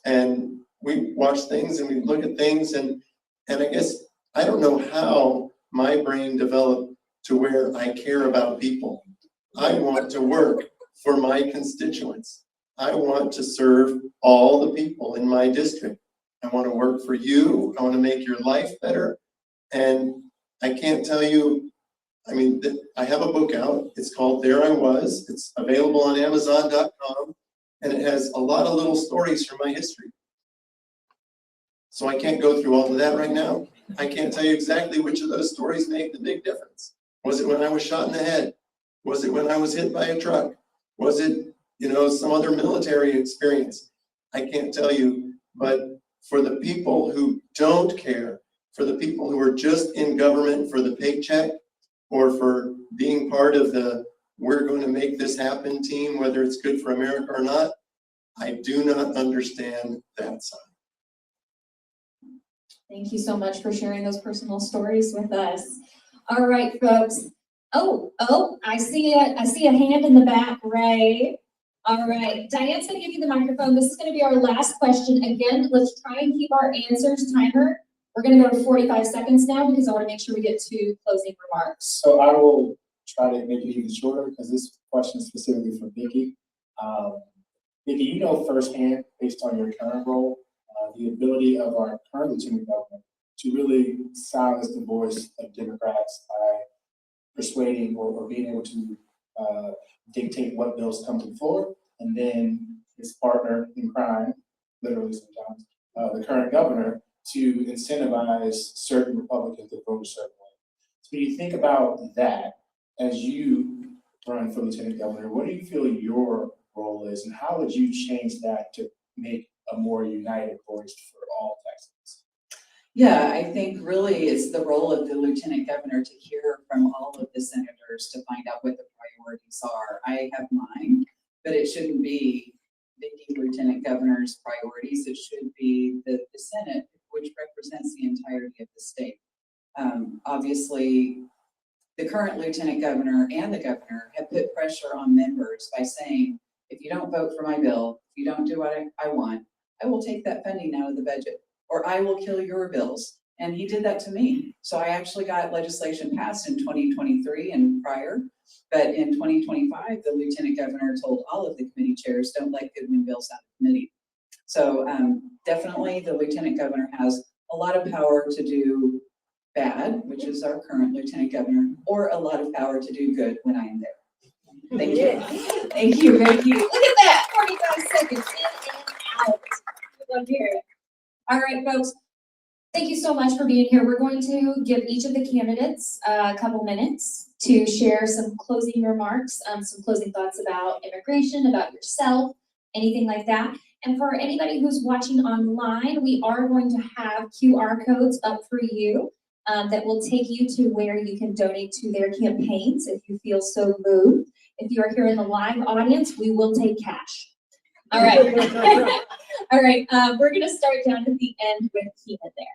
S2: And we watch things and we look at things, and I guess I don't know how my brain developed to where I care about people. I want to work for my constituents. I want to serve all the people in my district. I want to work for you. I want to make your life better. And I can't tell you, I have a book out. It's called There I Was. It's available on Amazon.com, and it has a lot of little stories from my history. So I can't go through all of that right now. I can't tell you exactly which of those stories made the big difference. Was it when I was shot in the head? Was it when I was hit by a truck? Was it, some other military experience? I can't tell you, but for the people who don't care, for the people who are just in government for the paycheck, or for being part of the we're going to make this happen team, whether it's good for America or not, I do not understand that side.
S1: Thank you so much for sharing those personal stories with us. All right, folks. Oh, I see a hand in the back, Ray. All right, Diane's gonna give you the microphone. This is gonna be our last question. Again, let's try and keep our answers timer. We're gonna go to 45 seconds now because I wanna make sure we get to closing remarks.
S6: So I will try to make it even shorter because this question is specifically for Vikki. Vikki, you know firsthand, based on your current role, the ability of our current lieutenant governor to really silence the voice of Democrats by persuading or being able to dictate what bills come to the floor, and then his partner in crime, literally sometimes, the current governor, to incentivize certain Republicans to vote a certain way. So when you think about that, as you run for lieutenant governor, what do you feel your role is, and how would you change that to make a more united voice for all Texans?
S3: Yeah, I think really it's the role of the lieutenant governor to hear from all of the senators to find out what the priorities are. I have mine, but it shouldn't be Vikki lieutenant governor's priorities. It should be the Senate, which represents the entirety of the state. Obviously, the current lieutenant governor and the governor have put pressure on members by saying, if you don't vote for my bill, if you don't do what I want, I will take that funding out of the budget, or I will kill your bills. And he did that to me. So I actually got legislation passed in 2023 and prior. But in 2025, the lieutenant governor told all of the committee chairs, don't let Goodwin bills out of committee. So definitely the lieutenant governor has a lot of power to do bad, which is our current lieutenant governor, or a lot of power to do good when I am there. Thank you.
S1: Thank you, Vikki. Look at that, 45 seconds in and out. We love to hear it. All right, folks. Thank you so much for being here. We're going to give each of the candidates a couple minutes to share some closing remarks, some closing thoughts about immigration, about yourself, anything like that. And for anybody who's watching online, we are going to have QR codes up for you that will take you to where you can donate to their campaigns if you feel so moved. If you are here in the live audience, we will take cash. All right. All right, we're gonna start down at the end with Keenen there.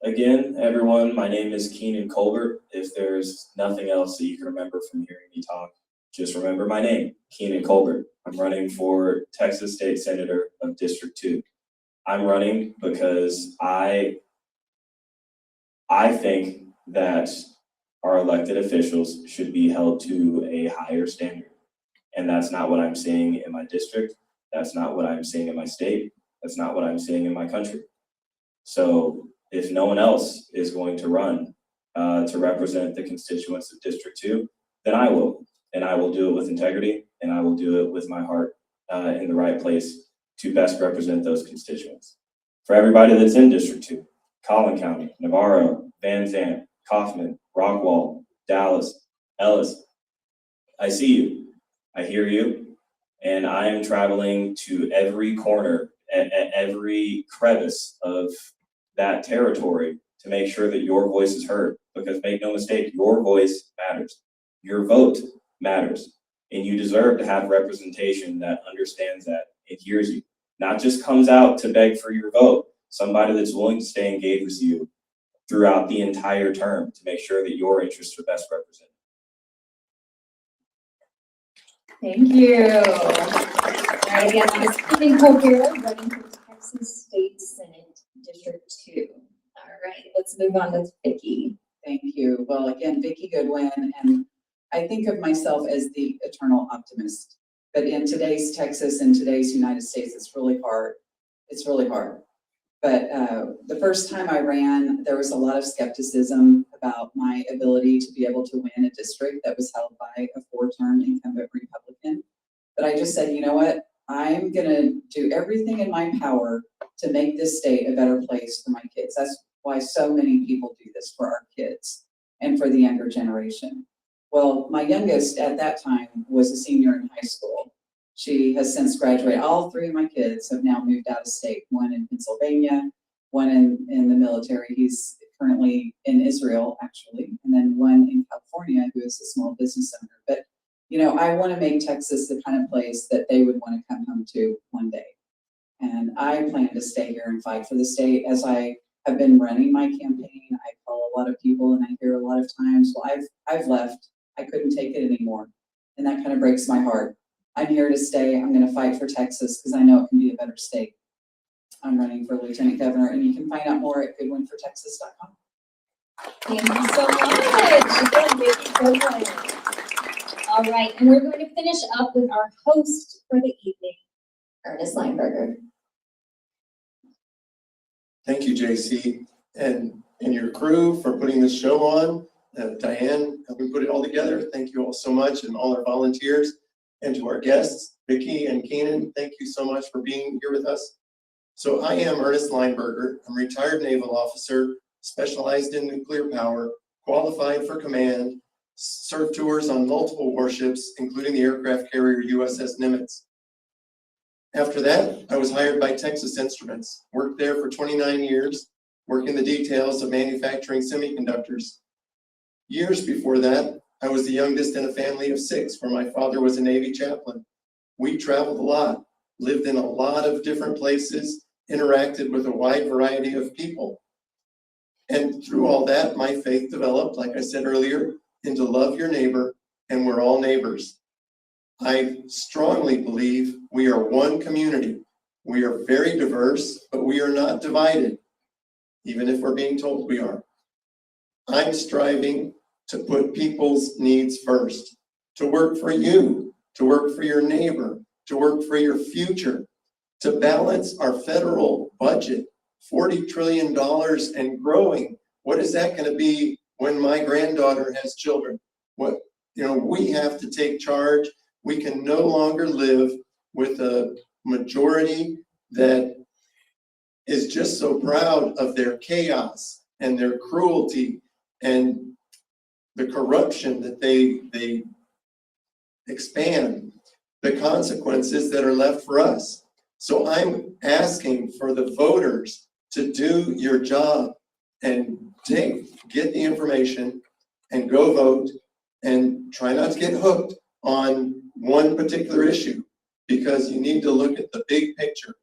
S4: Again, everyone, my name is Keenen Colbert. If there's nothing else that you can remember from hearing me talk, just remember my name, Keenen Colbert. I'm running for Texas State Senator of District 2. I'm running because I think that our elected officials should be held to a higher standard. And that's not what I'm seeing in my district. That's not what I'm seeing in my state. That's not what I'm seeing in my country. So if no one else is going to run to represent the constituents of District 2, then I will. And I will do it with integrity, and I will do it with my heart in the right place to best represent those constituents. For everybody that's in District 2, Collin County, Navarro, Van Zandt, Kaufman, Rockwall, Dallas, Ellis, I see you, I hear you, and I am traveling to every corner, at every crevice of that territory to make sure that your voice is heard. Because make no mistake, your voice matters. Your vote matters. And you deserve to have representation that understands that and hears you. Not just comes out to beg for your vote, somebody that's willing to stay engaged with you throughout the entire term to make sure that your interests are best represented.
S1: Thank you. All right, again, I'm Keenen Colbert, running for Texas State Senate District 2. All right, let's move on with Vikki.
S3: Thank you. Well, again, Vikki Goodwin, and I think of myself as the eternal optimist. But in today's Texas and today's United States, it's really hard. It's really hard. But the first time I ran, there was a lot of skepticism about my ability to be able to win a district that was held by a 4-term incumbent Republican. But I just said, you know what? I'm going to do everything in my power to make this state a better place for my kids. That's why so many people do this for our kids and for the younger generation. Well, my youngest at that time was a senior in high school. She has since graduated. All 3 of my kids have now moved out of state, one in Pennsylvania, one in the military. He's currently in Israel, actually, and then one in California who is a small business owner. But, you know, I want to make Texas the kind of place that they would want to come home to one day. And I plan to stay here and fight for the state. As I have been running my campaign, I call a lot of people and I hear a lot of times, well, I've left. I couldn't take it anymore. And that kind of breaks my heart. I'm here to stay. I'm going to fight for Texas because I know it can be a better state. I'm running for lieutenant governor, and you can find out more at goodwinfortexas.com.
S1: Thank you so much. Again, Vikki Goodwin. All right, and we're going to finish up with our host for the evening, Ernest Lineberger.
S2: Thank you, Jacie, and your crew for putting this show on. Diane, helping put it all together. Thank you all so much, and all our volunteers. And to our guests, Vikki and Keenen, thank you so much for being here with us. So I am Ernest Lineberger. I'm a retired naval officer, specialized in nuclear power, qualified for command, served tours on multiple warships, including the aircraft carrier USS Nimitz. After that, I was hired by Texas Instruments, worked there for 29 years, working the details of manufacturing semiconductors. Years before that, I was the youngest in a family of 6, where my father was a Navy chaplain. We traveled a lot, lived in a lot of different places, interacted with a wide variety of people. And through all that, my faith developed, like I said earlier, into love your neighbor, and we're all neighbors. I strongly believe we are one community. We are very diverse, but we are not divided. even if we're being told we are. I'm striving to put people's needs first, to work for you, to work for your neighbor, to work for your future, to balance our federal budget, $40 trillion and growing. What is that going to be when my granddaughter has children? We have to take charge. We can no longer live with a majority that is just so proud of their chaos and their cruelty and the corruption that they expand, the consequences that are left for us. So I'm asking for the voters to do your job and get the information and go vote and try not to get hooked on one particular issue, because you need to look at the big picture.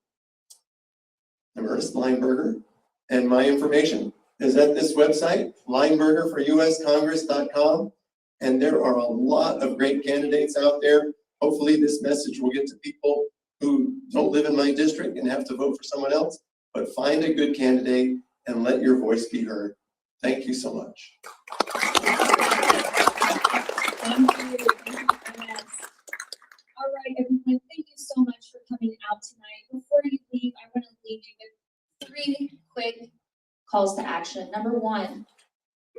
S2: I'm Ernest Lineberger, and my information is at this website, linebergerforuscongress.com, and there are a lot of great candidates out there. Hopefully this message will get to people who don't live in my district and have to vote for someone else, but find a good candidate and let your voice be heard. Thank you so much.
S1: Thank you. Yes. All right, everyone, thank you so much for coming out tonight. Before you leave, I want to leave you with 3 quick calls to action. Number 1,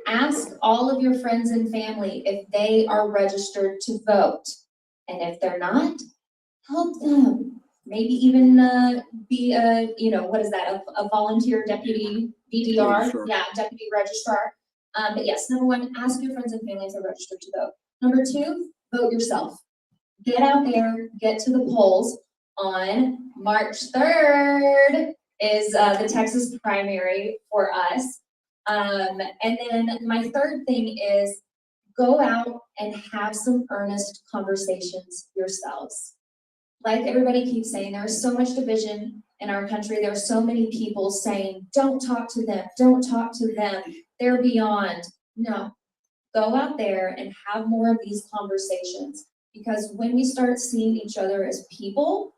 S1: ask all of your friends and family if they are registered to vote. And if they're not, help them. Maybe even be a, a volunteer deputy VDR.
S6: Sure.
S1: Yeah, deputy registrar. But yes, number 1, ask your friends and family if they're registered to vote. Number 2, vote yourself. Get out there, get to the polls. On March 3rd is the Texas primary for us. And then my 3rd thing is go out and have some earnest conversations yourselves. Like everybody keeps saying, there's so much division in our country. There are so many people saying, don't talk to them, don't talk to them, they're beyond. No, go out there and have more of these conversations, because when we start seeing each other as people,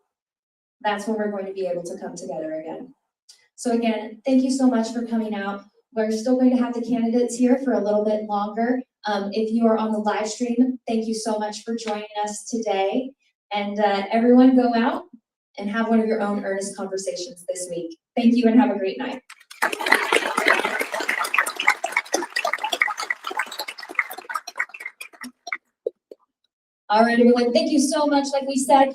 S1: that's when we're going to be able to come together again. So again, thank you so much for coming out. We're still going to have the candidates here for a little bit longer. If you are on the live stream, thank you so much for joining us today. And everyone go out and have one of your own earnest conversations this week. Thank you and have a great night. All right, everyone, thank you so much. Like we said,